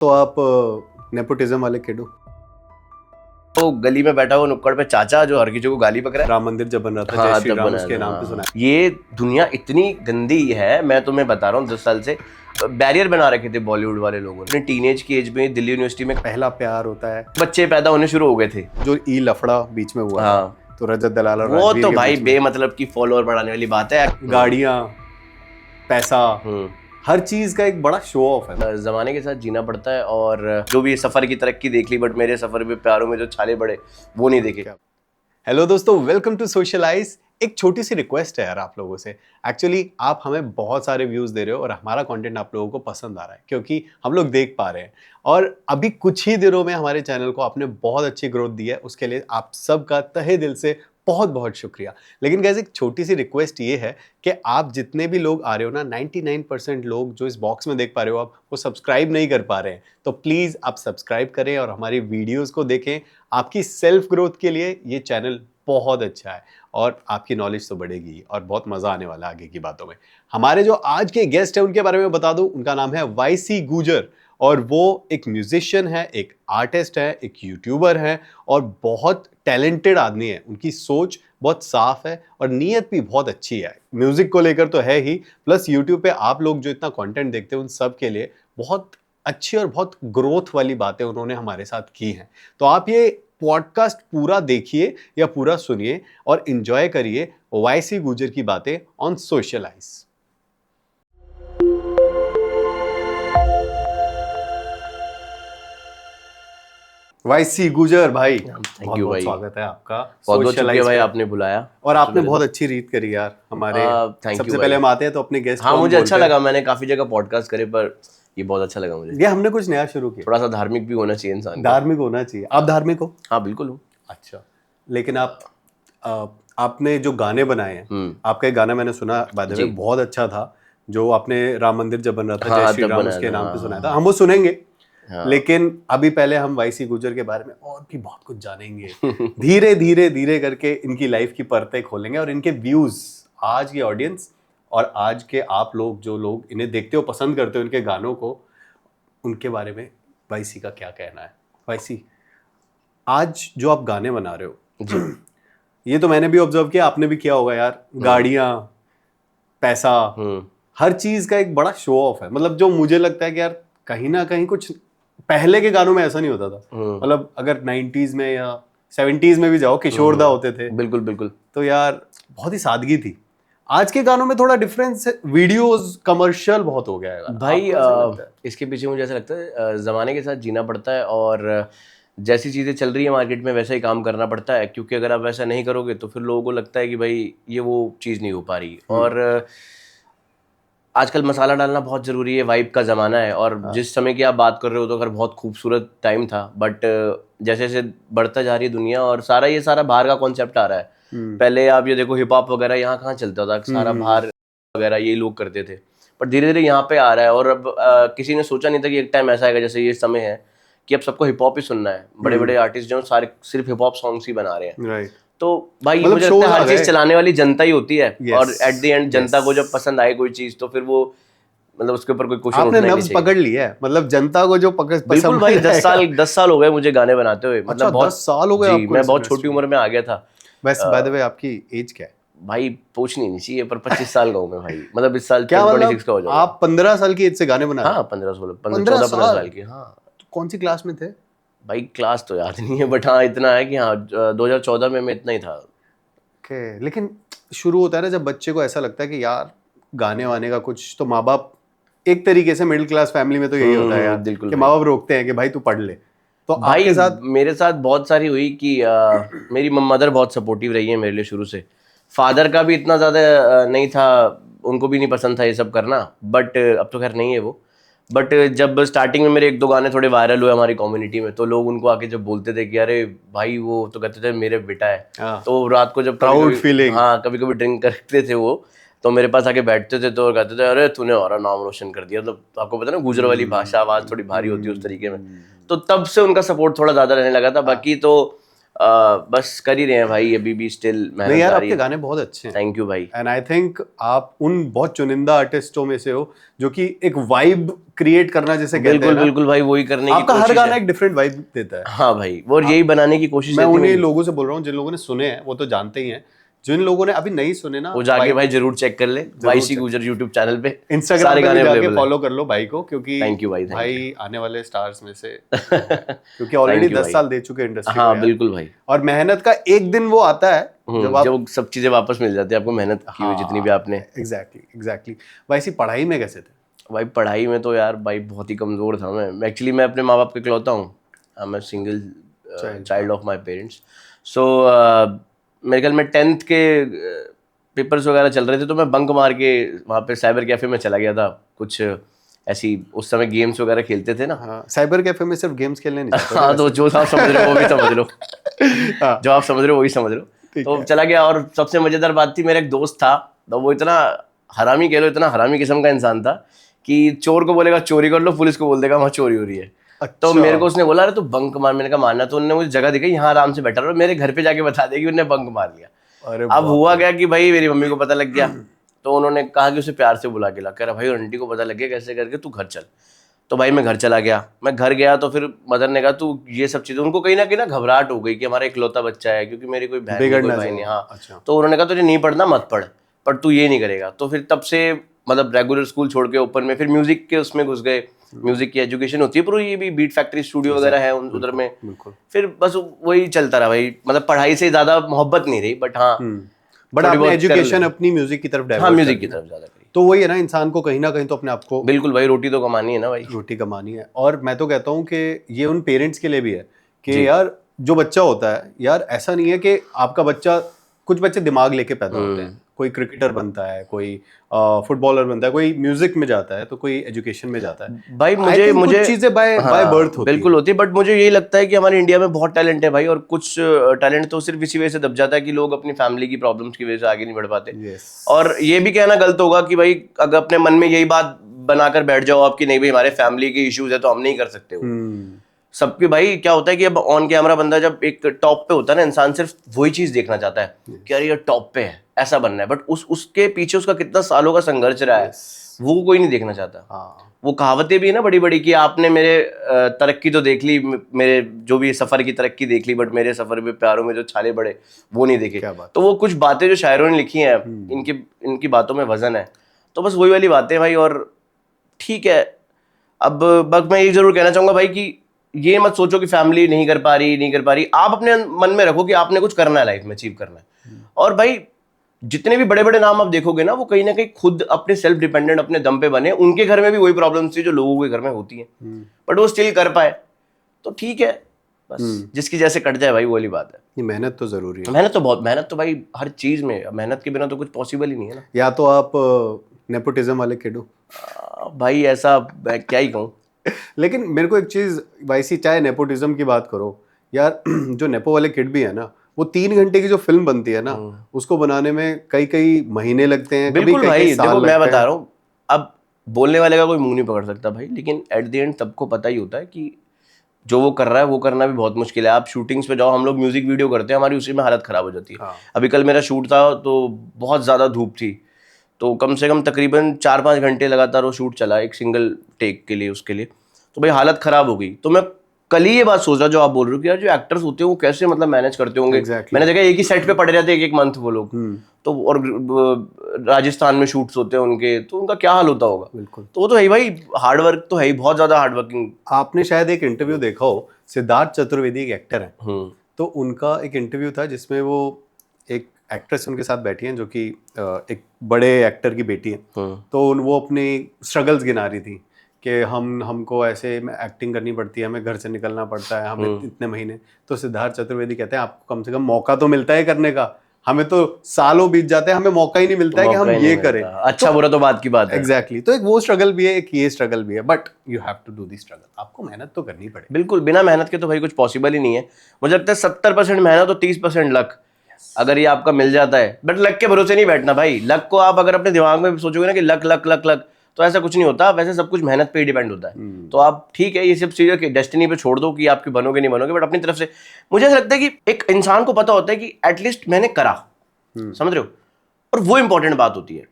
तो आप नेपोटिज्म वाले किड हो? तो गली में बैठा हुआ नुक्कड़ पे चाचा जो हर किसी को गाली बक रहा है। राम मंदिर जब बन रहा था, हाँ, जय श्री तब राम बनाया उसके था, नाम हाँ, पे सुना है। ये दुनिया इतनी गंदी है, मैं तुम्हें बता रहा हूँ 10 साल से बैरियर बना रखे थे बॉलीवुड वाले लोगों ने। अपने टीनेज की एज में दिल्ली यूनिवर्सिटी में पहला प्यार होता है, बच्चे पैदा होने शुरू हो गए थे। जो ई लफड़ा बीच में हुआ हाँ, था, तो रजत दलाल और वो राजवीर तो के भाई बीच में बेमतलब की फॉलोअर बढ़ाने वाली बात है। गाड़ियां, पैसा, हम्म, हर चीज का एक बड़ा शो ऑफ है। जमाने के साथ जीना पड़ता है। और जो भी सफर की तरक्की देख ली, बट मेरे सफर में प्यारों में जो छाले बड़े वो नहीं देखे। हेलो दोस्तों, वेलकम टू सोशलाइज। एक छोटी सी रिक्वेस्ट है यार आप लोगों से। एक्चुअली आप हमें बहुत सारे व्यूज दे रहे हो और हमारा कंटेंट आप लोगों को पसंद आ रहा है क्योंकि हम लोग देख पा रहे हैं। और अभी कुछ ही दिनों में हमारे चैनल को आपने बहुत अच्छी ग्रोथ दी है, उसके लिए आप सबका तहे दिल से बहुत बहुत शुक्रिया। लेकिन गाइस, एक छोटी सी रिक्वेस्ट ये है कि आप जितने भी लोग आ रहे हो ना, 99% लोग जो इस बॉक्स में देख पा रहे हो आप, वो सब्सक्राइब नहीं कर पा रहे हैं। तो प्लीज़ आप सब्सक्राइब करें और हमारी वीडियोस को देखें। आपकी सेल्फ ग्रोथ के लिए ये चैनल बहुत अच्छा है और आपकी नॉलेज तो बढ़ेगी और बहुत मज़ा आने वाला है आगे की बातों में। हमारे जो आज के गेस्ट हैं उनके बारे में बता दूं, उनका नाम है वाईसी गुजर और वो एक म्यूजिशियन है, एक आर्टिस्ट है, एक यूट्यूबर है और बहुत टैलेंटेड आदमी है। उनकी सोच बहुत साफ है और नीयत भी बहुत अच्छी है। म्यूजिक को लेकर तो है ही, प्लस यूट्यूब पे आप लोग जो इतना कंटेंट देखते हैं उन सब के लिए बहुत अच्छी और बहुत ग्रोथ वाली बातें उन्होंने हमारे साथ की हैं। तो आप ये पॉडकास्ट पूरा देखिए या पूरा सुनिए और एंजॉय करिए वाईसी गुजर की बातें ऑन सोशलाइज। वाईसी गुजर भाई, बहुत यू बहुत भाई, स्वागत है आपका बहुत बहुत शुक्रिया सोशलाइज भाई पे। आपने बुलाया। और आपने सबसे बहुत पहले अच्छी रीत करी यार हमारे। थैंक सबसे यू पहले भाई। हम आते हैं तो अपने गेस्ट हाँ, को हम मुझे अच्छा बोलते हैं। लगा, मैंने काफी जगह पॉडकास्ट करे पर ये बहुत अच्छा लगा मुझे। ये हमने कुछ नया शुरू किया। थोड़ा सा धार्मिक भी होना चाहिए इंसान को। धार्मिक होना चाहिए। आप धार्मिक हो? हाँ बिल्कुल हूँ। अच्छा, लेकिन आपने जो गाने बनाए हैं, आपका एक गाना मैंने सुना बाय द वे, जी। बहुत अच्छा था। जो आपने राम मंदिर जब बन रहा था, हाँ, जय श्री तब राम बनाया उसके था, नाम पे हाँ, सुनाया था, हाँ, हम वो सुनेंगे। हाँ। लेकिन अभी पहले हम वाईसी गुजर के बारे में और भी बहुत कुछ जानेंगे। धीरे धीरे धीरे करके इनकी लाइफ की परतें खोलेंगे और इनके व्यूज, आज की ऑडियंस और आज के आप लोग जो लोग इन्हें देखते हो, पसंद करते हो इनके गानों को, उनके बारे में वाईसी का क्या कहना है। वाईसी, आज जो आप गाने बना रहे हो जी। ये तो मैंने भी ऑब्जर्व किया, आपने भी किया होगा यार। गाड़ियां, पैसा, हर चीज का एक बड़ा शो ऑफ है। मतलब जो मुझे लगता है कि यार कहीं ना कहीं कुछ पहले के गानों में ऐसा नहीं होता था। मतलब अगर 90s में या 70s में भी जाओ, किशोर दा होते थे, बिल्कुल बिल्कुल। तो यार बहुत ही सादगी थी। आज के गानों में थोड़ा डिफरेंस है, वीडियोस कमर्शियल बहुत हो गया है भाई आपको ऐसा लगता है? इसके पीछे मुझे ऐसा लगता है ज़माने के साथ जीना पड़ता है और जैसी चीज़ें चल रही है मार्केट में वैसा ही काम करना पड़ता है, क्योंकि अगर आप वैसा नहीं करोगे तो फिर लोगों को लगता है कि भाई ये वो चीज़ नहीं हो पा रही। और आजकल मसाला डालना बहुत ज़रूरी है, वाइब का ज़माना है। और जिस समय की आप बात कर रहे हो तो अगर बहुत खूबसूरत टाइम था, बट जैसे जैसे बढ़ता जा रही है दुनिया और ये सारा बाहर का कॉन्सेप्ट आ रहा है। पहले आप ये देखो, हिप हॉप वगैरह यहाँ कहाँ चलता था, सारा बाहर वगैरह ये लोग करते थे, पर धीरे धीरे यहाँ पे आ रहा है। और अब किसी ने सोचा नहीं था कि एक टाइम ऐसा आएगा, जैसे ये समय है कि अब सबको हिप हॉप ही सुनना है। बड़े बड़े आर्टिस्ट जो सारे सिर्फ हिप हॉप सॉन्ग्स ही बना रहे हैं। राइट। तो भाई मतलब मुझे लगता है shows आ हर चीज गए। चलाने वाली जनता ही होती है। Yes, और at the end Janata yes. को जब पसंद आए कोई चीज तो फिर वो मतलब उसके ऊपर कोई क्वेश्चन आपने उठना ही नहीं नब्ज चाहिए। पकड़ लिया है, मतलब जनता को जो पकड़ बिल्कुल भाई, समझ आएगा। 10 साल हो गए मुझे गाने बनाते हुए। अच्छा, मतलब बहुत 10 साल हो गए जी, आपको मैं इस बहुत इंडस्ट्री छोटी में? उम्र में आ गया था। वैसे बाय द वे आपकी एज क्या है? भाई पूछनी नहीं चाहिए, पर 25 साल का हूँ मैं भाई। मतलब इस साल क्या 26 का हो मतलब जाऊंगा। आप 15 साल की एज से गाने बना रहे हाँ, हो? 14 साल की। हाँ तो कौन सी क्लास में थे? भाई, क्लास तो याद नहीं है, बट हाँ इतना है कि हाँ 2014 में मैं इतना ही था। ओके, लेकिन शुरू होता है ना जब बच्चे को ऐसा लगता है कि यार गाने वाने का कुछ तो, माँ बाप एक तरीके से मिडिल क्लास फैमिली में तो यही होता है यार, बिल्कुल कि भाई। माँ बाप रोकते हैं कि भाई तू पढ़ ले। तो भाई आपके साथ? मेरे साथ बहुत सारी हुई कि मेरी मदर बहुत सपोर्टिव रही है मेरे लिए शुरू से। फादर का भी इतना ज़्यादा नहीं था, उनको भी नहीं पसंद था ये सब करना, बट अब तो खैर नहीं है वो। बट जब स्टार्टिंग में मेरे 1-2 गाने थोड़े वायरल हुए हमारी कम्युनिटी में, तो लोग उनको आके जब बोलते थे कि अरे भाई वो तो कहते थे मेरे बेटा है। तो रात को जब प्राउड फीलिंग। हाँ कभी कभी ड्रिंक करते थे वो, तो मेरे पास आके बैठते थे तो कहते थे अरे तूने हमारा नाम रोशन कर दिया। तो आपको पता ना गुजर वाली भाषा, आवाज़ थोड़ी भारी होती है उस तरीके में। तो तब से उनका सपोर्ट थोड़ा ज़्यादा रहने लगा था। बाकी तो बस कर ही रहे हैं भाई, अभी भी स्टिल मेहनत नहीं यार, जारी आपके है। गाने बहुत अच्छे हैं। थैंक यू भाई। एंड आई थिंक आप उन बहुत चुनिंदा आर्टिस्टों में से हो जो कि एक वाइब क्रिएट करना जैसे कहते हैं बिल्कुल ना, बिल्कुल भाई, वही करने की आपका हर कोशिश गाना है। एक डिफरेंट वाइब देता है। हाँ भाई, वो यही बनाने की कोशिश मैं रहती है उन्हीं मेरी। लोगों से बोल रहा हूँ जिन लोगों ने सुने हैं, वो तो जानते ही हैं। जिन लोगों ने अभी नहीं सुने ना, वो जाके भाई जरूर चेक कर ले, वाईसी check गुजर यूट्यूब चैनल पे इंस्टाग्राम सारे पे भी गाने जाके अवेलेबल है। फॉलो कर लो भाई को, क्योंकि थैंक यू भाई, थैंक भाई आने वाले स्टार्स में से वो है। क्योंकि ऑलरेडी Thank you 10 भाई। साल दे चुके इंडस्ट्री को हाँ यार। बिल्कुल भाई। और मेहनत का एक दिन वो आता है जब आप, जब सब चीजें वापस मिल जाती है आपको, मेहनत की हुई जितनी भी आपने। एग्जैक्टली। वैसी पढ़ाई में कैसे थे? भाई पढ़ाई में तो यार भाई बहुत ही कमजोर था मैं एक्चुअली। मैं अपने माँ बाप के इकलौता हूँ, I am single child of my parents. So मेरे ख्याल में 10th के पेपर्स वगैरह चल रहे थे, तो मैं बंक मार के वहाँ पे साइबर कैफे में चला गया था। कुछ ऐसी उस समय गेम्स वगैरह खेलते थे ना। हाँ, साइबर कैफे में सिर्फ गेम्स खेलने नहीं जाते हाँ, तो जो आप समझ रहे हो वो भी समझ लो। हाँ, जो आप समझ रहे हो वही समझ लो। ठीक तो है। चला गया, और सबसे मजेदार बात थी, मेरा एक दोस्त था, तो वो इतना हरामी कह लो, इतना हरामी किस्म का इंसान था कि चोर को बोलेगा चोरी कर लो, पुलिस को बोल देगा वहाँ चोरी हो रही है। तो अच्छा। मेरे को उसने बोला अरे तू बंक मार, मैंने कहा मारना, तो उन्होंने मुझे जगह दिखाई, यहाँ आराम से बैठा रहो, मेरे घर पे जाके बता दे कि उन्होंने बंक मार लिया। अरे अब बाप हुआ रे। क्या कि भाई मेरी मम्मी को पता लग गया, तो उन्होंने कहा कि उसे प्यार से बुला के ला, कह रहा भाई आंटी को पता लग गया, कैसे करके तू घर चल। तो भाई मैं घर चला गया। मैं घर गया तो फिर मदर ने कहा तू ये सब चीजें, उनको कहीं ना घबराहट हो गई कि हमारा इकलौता बच्चा है, क्योंकि मेरी कोई बहन नहीं, कोई बिगड़ना भाई चाहिए। नहीं। हाँ, अच्छा। तो उन्होंने कहा तुझे नहीं पढ़ना मत पढ़, पर तू ये नहीं करेगा। तो फिर तब से मतलब रेगुलर स्कूल छोड़ के ओपन में फिर म्यूजिक के उसमें घुस गए। म्यूजिक की एजुकेशन होती है, पर ये भी बीट फैक्ट्री स्टूडियो वगैरह है उधर में। बिल्कुल। फिर बस वही चलता रहा भाई, मतलब पढ़ाई से ज्यादा मोहब्बत नहीं रही, बट हाँ बट थोड़ी आपने बहुत एजुकेशन कर- अपनी म्यूजिक की तरफ हाँ डाइवर्ट म्यूजिक कर की दी। तरफ ज्यादा करी। तो वही है ना, इंसान को कहीं ना कहीं तो अपने आप को बिल्कुल भाई, रोटी तो कमानी है ना भाई। रोटी कमानी है। और मैं तो कहता हूँ कि ये उन पेरेंट्स के लिए भी है कि जी। यार जो बच्चा होता है यार, ऐसा नहीं है कि आपका बच्चा, कुछ बच्चे दिमाग लेके पैदा होते हैं, कोई क्रिकेटर बनता है, कोई फुटबॉलर बनता है, कोई म्यूजिक में जाता है, तो कोई एजुकेशन में जाता है। भाई I मुझे think मुझे कुछ चीजें बाय बर्थ होती बिल्कुल है। होती है, बट मुझे यही लगता है कि हमारे इंडिया में बहुत टैलेंट है भाई, और कुछ टैलेंट तो सिर्फ इसी वजह से दब जाता है कि लोग अपनी फैमिली की प्रॉब्लम्स की वजह से आगे नहीं बढ़ पाते। Yes. और ये भी कहना गलत होगा कि भाई अगर अपने मन में यही बात बनाकर बैठ जाओ आप कि नहीं भाई हमारे फैमिली के इश्यूज है तो हम नहीं कर सकते हो। सबके भाई क्या होता है कि अब ऑन कैमरा बंदा जब एक टॉप पे होता है ना, इंसान सिर्फ वही चीज देखना चाहता है कि यार ये टॉप पे है, ऐसा बनना है, बट उसके पीछे उसका कितना सालों का संघर्ष रहा है वो कोई नहीं देखना चाहता। हाँ। वो कहावतें भी है ना बड़ी बड़ी कि आपने मेरे तरक्की तो देख ली, मेरे जो भी सफर की तरक्की देख ली, बट मेरे सफर में प्यारों में जो छाले बड़े वो नहीं देखे। क्या बात। तो वो कुछ बातें जो शायरों ने लिखी हैं, इनकी बातों में वजन है। तो बस वही वाली बातें भाई। और ठीक है, अब बस मैं ये जरूर कहना चाहूंगा भाई कि ये मत सोचो कि फैमिली नहीं कर पा रही। आप अपने मन में रखो कि आपने कुछ करना है लाइफ में, अचीव करना है। और भाई जितने भी बड़े बड़े नाम आप देखोगे ना, वो कहीं ना कहीं खुद अपने सेल्फ डिपेंडेंट अपने दम पे बने। उनके घर में भी वही प्रॉब्लम्स थी जो लोगों के घर में होती हैं, बट वो स्टिल कर पाए, तो ठीक है। बस जिसकी जैसे कट जाए भाई, वो वाली बात है। ये मेहनत तो जरूरी है। मेहनत तो भाई हर चीज में, मेहनत के बिना तो कुछ पॉसिबल ही नहीं है ना। या तो आप नेपोटिज्म वाले किड हो। भाई ऐसा मैं क्या ही कहूँ। लेकिन मेरे को एक चीज वैसी, चाहे नेपोटिज्म की बात करो यार, जो नेपो वाले किड भी है ना, वो 3 घंटे की जो फिल्म बनती है ना, उसको बनाने में कई कई महीने लगते हैं, कभी बिल्कुल कई भाई, साल देखो मैं लगते बता हैं। रहा हूँ, अब बोलने वाले का कोई मुंह नहीं पकड़ सकता भाई, लेकिन एट द एंड सबको पता ही होता है कि जो वो कर रहा है वो करना भी बहुत मुश्किल है। आप शूटिंग्स पे जाओ, हम लोग म्यूजिक वीडियो करते हैं, हमारी उसी में हालत खराब हो जाती है। हाँ। अभी कल मेरा शूट था तो बहुत ज्यादा धूप थी, तो कम से कम तकरीबन 4-5 घंटे लगातार वो शूट चला एक सिंगल टेक के लिए, उसके लिए। तो भाई हालत खराब हो गई। तो मैं कल ही ये बात सोच रहा जो आप बोल रहे हो कि यार जो एक्टर्स होते हैं वो कैसे मतलब मैनेज करते होंगे। Exactly. मैंने देखा एक ही सेट पे पड़े रहते हैं एक मंथ वो लोग। तो और राजस्थान में शूट्स होते हैं उनके, तो उनका क्या हाल होता होगा। बिल्कुल। तो वो तो है भाई, हार्ड वर्क तो है ही, बहुत ज्यादा हार्ड वर्किंग। आपने शायद एक इंटरव्यू देखा हो, सिद्धार्थ चतुर्वेदी एक एक्टर है, तो उनका एक इंटरव्यू था जिसमें वो एक एक्ट्रेस उनके साथ बैठी हैं जो कि एक बड़े एक्टर की बेटी है। तो वो अपनी स्ट्रगल्स गिना रही थी कि हमको ऐसे एक्टिंग करनी पड़ती है, हमें घर से निकलना पड़ता है, हमें इतने महीने। तो सिद्धार्थ चतुर्वेदी कहते हैं आपको कम से कम मौका तो मिलता है करने का, हमें तो सालों बीत जाते हैं, हमें मौका ही नहीं मिलता है कि हम ये करें। अच्छा बुरा तो बात की बात है। एग्जैक्टली। तो एक वो स्ट्रगल भी है, एक ये स्ट्रगल भी है, but you have to do the struggle. आपको मेहनत तो करनी पड़ेगी। बिल्कुल, बिना मेहनत के तो भाई कुछ पॉसिबल ही नहीं है। मुझे लगता है 70% मेहनत और 30% लक। अगर ये आपका मिल जाता है, बट लक के भरोसे नहीं बैठना भाई। लक को आप अगर अपने दिमाग में सोचोगे ना कि लक लक लक लक, तो तो ऐसा कुछ नहीं होता, वैसे सब कुछ मेहनत पे ही डिपेंड होता है। तो आप ठीक है ये सब चीज़ें डेस्टिनी पे छोड़ दो कि आपके बनोगे नहीं बनोगे, बट अपनी तरफ से मुझे ऐसा लगता है कि एक इंसान को पता होता है कि एटलीस्ट मैंने करा, समझ रहे हो, और वो इंपॉर्टेंट बात होती है।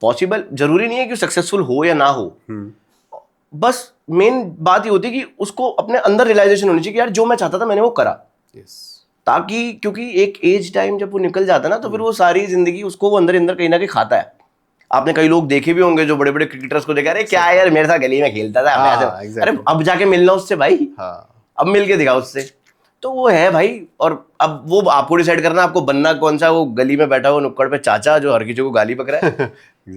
पॉसिबल जरूरी नहीं है कि सक्सेसफुल हो या ना हो, बस मेन बात ये होती है कि उसको अपने अंदर रियलाइजेशन होनी चाहिए कि यार जो मैं चाहता था मैंने वो करा। ताकि क्योंकि एक एज टाइम जब वो निकल जाता है ना, तो फिर वो सारी जिंदगी उसको वो अंदर अंदर कहीं ना कहीं खाता है। आपने कई लोग देखे भी होंगे जो बड़े बड़े क्रिकेटर्स को देखा, अरे क्या है यार मेरे साथ गली में खेलता था, अरे अब जाके मिलना उससे भाई, अब मिल के दिखाओ उससे। तो वो है भाई, और अब वो आपको डिसाइड करना आपको बनना कौन सा, वो गली में बैठा हुआ नुक्कड़ पे चाचा जो हर किसी को गाली पकड़ा है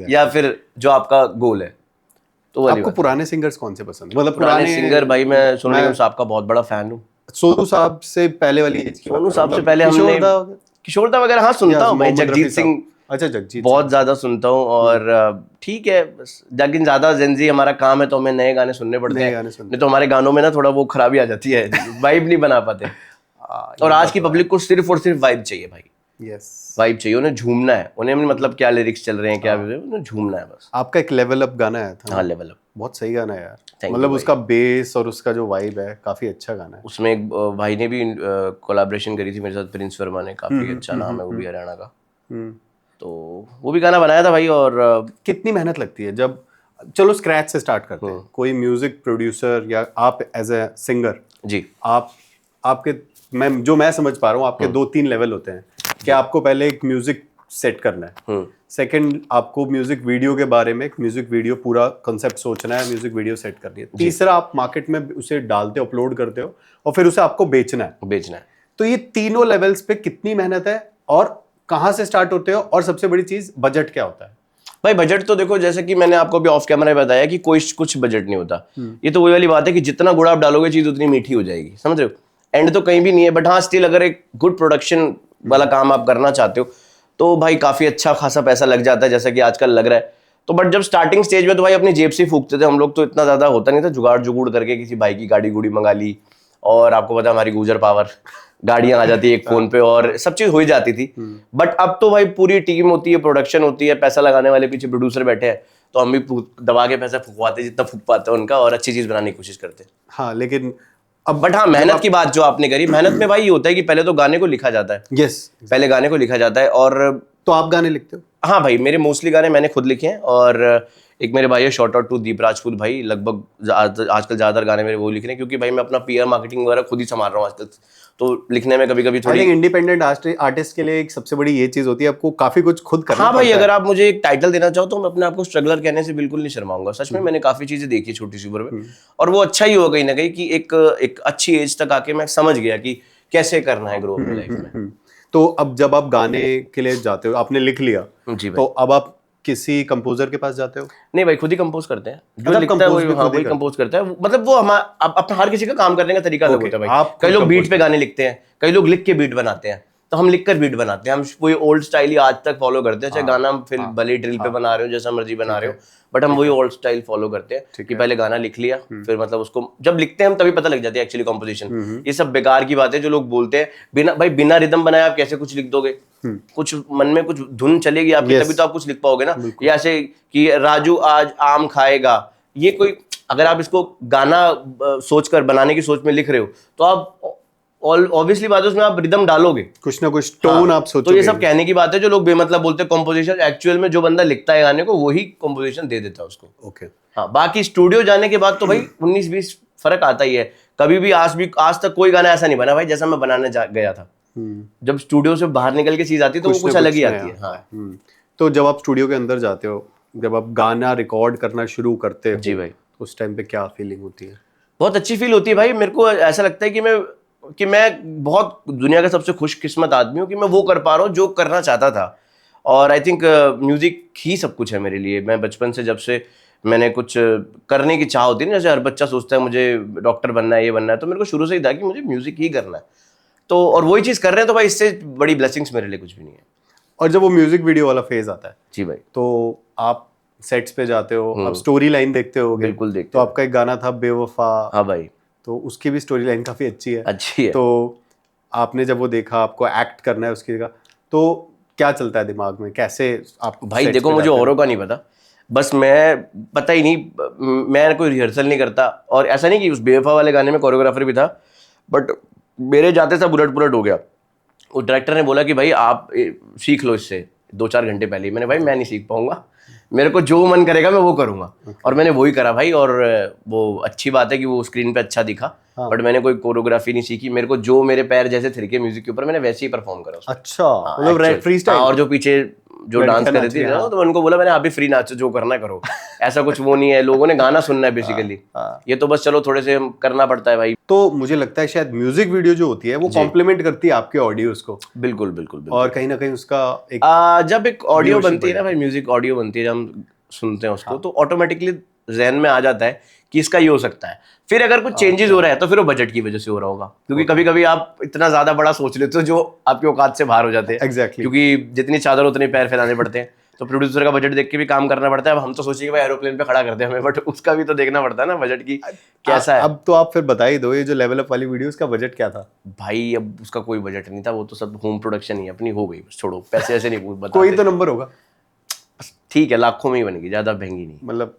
या फिर जो आपका गोल है। तो आपको पुराने सिंगर्स कौन से पसंद, मतलब पुराने सिंगर भाई मैं सोनू निगम साहब का बहुत बड़ा फैन हूँ। सोनू साहब से पहले वाली एज की, सोनू साहब से पहले हमने किशोर दा वगैरह हाँ सुनता हूँ भाई, जगजीत सिंह, अच्छा जगजीत बहुत ज्यादा सुनता हूँ। और ठीक है, लेकिन ज्यादा जेंजी हमारा काम है तो हमें नए गाने सुनने पड़ते हैं, नहीं तो हमारे गानों में ना थोड़ा वो खराबी आ जाती है, वाइब नहीं बना पाते। और आज की पब्लिक को सिर्फ और सिर्फ वाइब चाहिए भाई, वाइब चाहिए, उन्हें झूमना है, उन्हें मतलब क्या लिरिक्स चल रहे हैं क्या, उन्हें झूमना है बस। आपका एक लेवल अप गाना आया था। हाँ लेवल अप बहुत सही गाना है यार, मतलब उसका बेस और उसका जो वाइब है काफी अच्छा गाना है। उसमें एक भाई ने भी कोलैबोरेशन करी थी मेरे साथ, प्रिंस वर्मा ने, काफी अच्छा नाम है वो भी हरियाणा का, तो वो भी गाना बनाया था भाई। और कितनी मेहनत लगती है जब, चलो स्क्रैच से स्टार्ट करते हैं, कोई म्यूजिक प्रोड्यूसर या आप एज ए सिंगर जी, आपके मैं समझ पा रहा हूँ आपके 2-3 लेवल होते हैं कि आपको पहले एक म्यूजिक सेट करना है, सेकंड आपको म्यूजिक वीडियो के बारे में, एक म्यूजिक वीडियो पूरा कॉन्सेप्ट सोचना है, म्यूजिक वीडियो सेट करनी है, तीसरा आप मार्केट में उसे डालते हो, अपलोड करते हो, और फिर उसे आपको बेचना है। तो ये तीनों लेवल्स पे कितनी मेहनत है और कहाँ से स्टार्ट होते हो, और सबसे बड़ी चीज बजट क्या होता है? भाई बजट तो देखो, जैसे कि मैंने आपको अभी ऑफ कैमरा बताया कि कोई कुछ बजट नहीं होता, ये तो वही वाली बात है कि जितना गुड़ आप डालोगे चीज उतनी मीठी हो जाएगी, समझ रहे हो, एंड तो कहीं भी नहीं है। बट हाँ स्टिल अगर एक गुड प्रोडक्शन वाला काम आप करना चाहते हो तो भाई काफी अच्छा खासा पैसा लग जाता है, जैसा कि आजकल लग रहा है। तो बट जब स्टार्टिंग स्टेज में तो भाई अपनी जेब से फूकते थे हम लोग, तो इतना ज्यादा होता नहीं था, जुगाड़ जुगुड़ करके किसी भाई की गाड़ी गुड़ी मंगा ली, और आपको पता हमारी गुजर पावर गाड़ियां आ जाती है एक फोन पे और सब चीज हो ही जाती थी। बट अब तो भाई पूरी टीम होती है, प्रोडक्शन होती है, पैसा लगाने वाले पीछे प्रोड्यूसर बैठे हैं, तो हम भी दबा के पैसा फूकवाते जितना फूक पाते हैं उनका, और अच्छी चीज बनाने की कोशिश करते हैं। हाँ लेकिन अब बट हाँ मेहनत की बात जो आपने करी, मेहनत में भाई ये होता है कि पहले तो गाने को लिखा जाता है। पहले गाने को लिखा जाता है। और तो आप गाने लिखते हो? हाँ भाई मेरे मोस्टली गाने मैंने खुद लिखे हैं, और एक मेरे भाई है शॉर्ट आउट टू दीप राजपूत भाई, लगभग आजकल ज्यादातर गाने मेरे वो लिख रहे हैं, क्योंकि भाई मैं अपना पीआर मार्केटिंग वगैरह खुद ही संभाल रहा हूँ आजकल, तो लिखने में कभी कभी थोड़ी इंडिपेंडेंट आर्टिस्ट के लिए एक सबसे बड़ी ये चीज होती है, आपको काफी कुछ खुद करना। हाँ भाई अगर आप मुझे एक टाइटल देना चाहो तो मैं अपने आपको स्ट्रगलर कहने से बिल्कुल नहीं शर्माऊंगा, सच में मैंने काफी चीजें देखी छोटी सी उम्र में, और वो अच्छा ही हुआ कहीं ना कहीं कि एक अच्छी एज तक आके मैं समझ गया कि कैसे करना है ग्रो अपनी लाइफ में। तो अब जब आप गाने के लिए जाते हो, आपने लिख लिया जी तो अब आप किसी कंपोजर के पास जाते हो? नहीं भाई खुद ही कंपोज करते हैं, जो लिखता है वही कंपोज करता है, मतलब वो अपना हर किसी का काम करने का तरीका अलग होता है भाई। कई लोग बीट पे गाने लिखते हैं, कई लोग लिख के बीट बनाते हैं, तो हम लिखकर बीट बनाते हैं, हम वही ओल्ड स्टाइल ही आज तक फॉलो करते हैं, चाहे गाना हम फिर भले ड्रिल पे बना रहे हो, जैसा मर्जी बना रहे हो, बट हम वही ओल्ड स्टाइल फॉलो करते हैं कि पहले गाना लिख लिया, फिर मतलब उसको जब लिखते हैं हम तभी पता लग जाती है एक्चुअली कॉम्पोजिशन। ये सब बेकार की बात है जो लोग बोलते हैं, बिना रिदम बनाए आप कैसे कुछ लिख दोगे, कुछ मन में कुछ धुन चलेगी आपकी तभी तो आप कुछ लिख पाओगे ना। या ऐसे कि राजू आज आम खाएगा, ये कोई अगर आप इसको गाना सोचकर बनाने की सोच में लिख रहे हो तो आप ऑब्वियसली बात है उसमें आप रिदम डालोगे, कुछ ना कुछ टोन आप सोचोगे। तो ये सब कहने की बात है जो लोग बेमतलब बोलते हैं कॉम्पोजिशन, एक्चुअल में जो बंदा लिखता है गाने को वही कॉम्पोजिशन दे देता है उसको। ओके हाँ बाकी स्टूडियो जाने के बाद तो भाई 19-20 फर्क आता ही है। कभी भी आज तक कोई गाना ऐसा नहीं बना भाई जैसा मैं बनाने गया था। जब स्टूडियो से बाहर निकल के चीज आती है तो वो कुछ अलग ही आती है। हाँ तो जब आप स्टूडियो के अंदर जाते हो, जब आप गाना रिकॉर्ड करना शुरू करते हो जी भाई, उस टाइम पे क्या फीलिंग होती है? बहुत अच्छी फील होती है भाई। मेरे को ऐसा लगता है कि मैं बहुत दुनिया का सबसे खुशकिस्मत आदमी हूँ कि मैं वो कर पा रहा हूँ जो करना चाहता था। और आई थिंक म्यूजिक ही सब कुछ है मेरे लिए। मैं बचपन से जब से मैंने कुछ करने की चाह होती है ना, जैसे हर बच्चा सोचता है मुझे डॉक्टर बनना है, ये बनना है, तो मेरे को शुरू से ही था कि मुझे म्यूजिक ही करना है। तो और वही चीज़ कर रहे हैं तो भाई इससे बड़ी ब्लेसिंग्स मेरे लिए कुछ भी नहीं है। और जब वो म्यूजिक वीडियो वाला फेज आता है जी भाई, तो आप सेट्स पे जाते हो, आप स्टोरी लाइन देखते हो? बिल्कुल देखते। तो आपका एक गाना था बेवफा, हाँ भाई, तो उसकी भी स्टोरी लाइन काफी अच्छी है। अच्छी है। तो आपने जब वो देखा, आपको एक्ट करना है उसकी जगह, तो क्या चलता है दिमाग में, कैसे आप? भाई देखो मुझे औरों का नहीं पता, बस मैं पता ही नहीं, मैं कोई रिहर्सल नहीं करता। और ऐसा नहीं कि उस बेवफा वाले गाने में कोरियोग्राफर भी था, बट मेरे जाते से उलट पुलट हो गया। वो डायरेक्टर ने बोला कि भाई आप सीख लो इससे 2-4 घंटे पहले ही। मैंने भाई मैं नहीं सीख पाऊंगा, मेरे को जो मन करेगा मैं वो करूंगा। और मैंने वही करा भाई। और वो अच्छी बात है कि वो स्क्रीन पे अच्छा दिखा, बट मैंने कोई कोरियोग्राफी नहीं सीखी। मेरे को जो मेरे पैर जैसे थिरके म्यूजिक के ऊपर, मैंने वैसे ही परफॉर्म करा उसमें। अच्छा, मतलब फ्री स्टाइल। और जो पीछे जो डांस कर रही थी ना, तो उनको बोला मैंने आप भी फ्री नाचो, जो करना करो। ऐसा कुछ वो नहीं है, लोगों ने गाना सुनना है बेसिकली। ये तो बस चलो थोड़े से करना पड़ता है भाई। तो मुझे लगता है शायद म्यूजिक वीडियो जो होती है वो कॉम्प्लीमेंट करती है आपके ऑडियोज को। बिल्कुल बिल्कुल। और कहीं ना कहीं उसका एक जब एक ऑडियो बनती है ना भाई, म्यूजिक ऑडियो बनती है, जब हम सुनते हैं उसको, तो ऑटोमेटिकली जहन में आ जाता है कि इसका ये हो सकता है। फिर अगर कुछ चेंजेस हो रहा है तो फिर वो बजट की वजह से हो रहा होगा, क्योंकि कभी कभी आप इतना ज्यादा बड़ा सोच लेते हो जो आपके औकात से बाहर हो जाते हैं। Exactly. क्योंकि जितनी चादर उतने पैर फैलाने पड़ते हैं, तो प्रोड्यूसर का बजट देख के भी काम करना पड़ता है। अब हम तो सोचिए भाई एरोप्लेन पे खड़ा करते हैं हमें, बट उसका भी तो देखना पड़ता है ना बजट की कैसा है। अब तो आप फिर बता ही दो, ये जो लेवल अप वाली वीडियोस का बजट क्या था? भाई अब उसका कोई बजट नहीं था, वो तो सब होम प्रोडक्शन ही अपनी हो गई, बस छोड़ो, पैसे ऐसे नहीं बता। कोई तो नंबर होगा, ठीक है, लाखों में ही बनेगी, ज्यादा महंगी नहीं। मतलब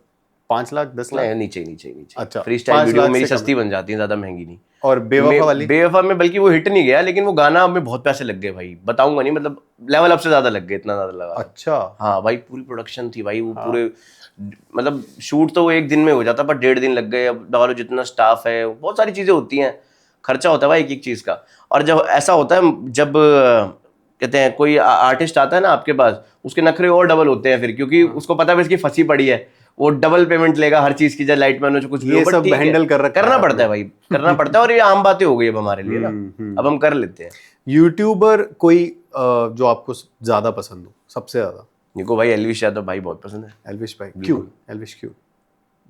5 लाख 10 लाख? नीचे नीचे नीचे। अच्छा, फ्री स्टाइल 5 वीडियो लाख मेरी से सस्ती बन जाती है, ज्यादा महंगी नहीं। और बेवफा वाली? बेवफा में बल्कि वो हिट नहीं गया, लेकिन वो गाना में बहुत पैसे लग गए भाई, बताऊंगा नहीं, मतलब लेवल अप से ज्यादा लग गए, इतना ज्यादा लगा। अच्छा। हाँ भाई, पूरी प्रोडक्शन थी भाई, वो पूरे मतलब शूट तो वो एक दिन में हो जाता, पर 1.5 दिन लग गए। अब डालो जितना स्टाफ है, बहुत सारी चीजें होती हैं, खर्चा होता है भाई एक एक चीज का। और जब ऐसा होता है, जब कहते हैं कोई आर्टिस्ट आता है ना आपके पास, उसके नखरे और डबल होते हैं फिर, क्योंकि उसको पता है इसकी फंसी पड़ी है, वो डबल पेमेंट लेगा हर चीज की, जब लाइट मैन हो कुछ भी ये हो, सब हैंडल करना पड़ता है भाई, करना पड़ता है। और ये आम बातें हो गई अब हमारे लिए ना, अब हम कर लेते हैं। यूट्यूबर कोई जो आपको ज्यादा पसंद हो, सबसे ज्यादा? निको भाई एल्विश यादव भाई बहुत पसंद है। एल्विश भाई क्यों? एल्विश क्यों?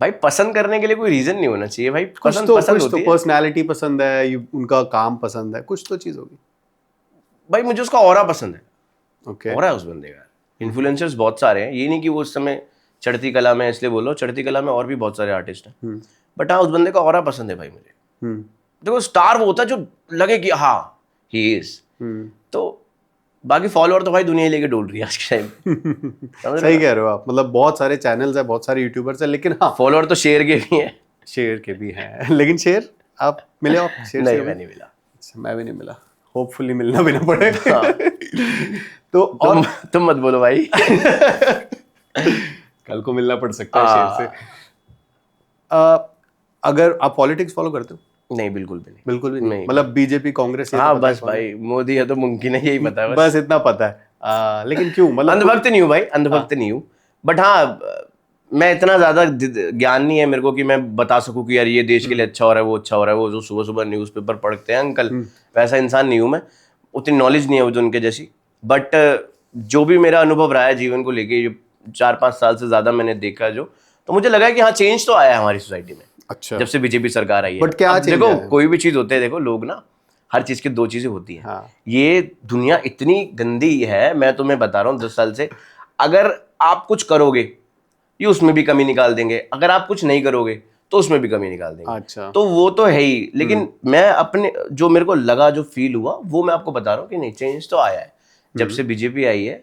भाई पसंद करने के लिए कोई रीजन नहीं होना चाहिए भाई, कुछ पसंद तो पसंद होती है। पर्सनालिटी पसंद है, उनका काम पसंद है, कुछ तो चीज होगी। भाई मुझे उसका ऑरा पसंद है। ओके। ऑरा है उस बंदे का। इन्फ्लुएंसर्स बहुत सारे हैं, ये नहीं कि वो उस समय चढ़ती कला में, इसलिए बोलो चढ़ती कला में और भी बहुत सारे आर्टिस्ट हैं, बट हाँ उस बंदे का ऑरा पसंद है भाई मुझे। देखो स्टार वो होता है जो लगे कि हाँ ही इज, तो बाकी फॉलोअर तो भाई दुनिया ही लेके डोल रही है आज के टाइम। सही कह रहे हो आप, मतलब बहुत सारे चैनल्स है, बहुत सारे यूट्यूबर्स है, लेकिन हाँ फॉलोअर तो शेर के भी हैं। शेर के भी हैं, लेकिन शेर आप मिले हो? शेर नहीं से मैं नहीं मिला। अच्छा, मैं भी नहीं मिला, होपफुली मिलना भी ना पड़े। तो और तुम मत बोलो भाई। कल को मिलना पड़ सकता है शेर से। अगर आप पॉलिटिक्स फॉलो करते हो? नहीं बिल्कुल भी नहीं। बिल्कुल भी नहीं, मतलब बीजेपी कांग्रेस? हाँ बस भाई मोदी है तो मुमकिन है, यही पता है बस इतना पता है। लेकिन क्यों, मतलब अंधभक्त नहीं हूँ भाई, अंधभक्त नहीं हूँ, बट हाँ मैं इतना ज्यादा ज्ञान नहीं है मेरे को कि मैं बता सकूं कि यार ये देश के लिए अच्छा हो रहा है, वो अच्छा हो रहा है, वो जो सुबह सुबह न्यूज़पेपर पढ़ते हैं अंकल, वैसा इंसान नहीं हूँ मैं, उतनी नॉलेज नहीं है वो जो उनके जैसी। बट जो भी मेरा अनुभव रहा है जीवन को लेके, जो 4-5 साल से ज्यादा मैंने देखा जो, तो मुझे लगा कि हाँ चेंज तो आया है हमारी सोसाइटी में। अच्छा। जब से बीजेपी सरकार आई है। बट क्या देखो कोई भी चीज होते है, देखो लोग ना, हर चीज की 2 चीजें होती हैं। हाँ। ये दुनिया इतनी गंदी है, मैं तुम्हें बता रहा हूँ 10 साल से, अगर आप कुछ करोगे ये उसमें भी कमी निकाल देंगे, अगर आप कुछ नहीं करोगे तो उसमें भी कमी निकाल देंगे। अच्छा। तो वो तो है ही, लेकिन मैं अपने जो मेरे को लगा, जो फील हुआ, वो मैं आपको बता रहा हूँ कि नहीं चेंज तो आया है जब से बीजेपी आई है।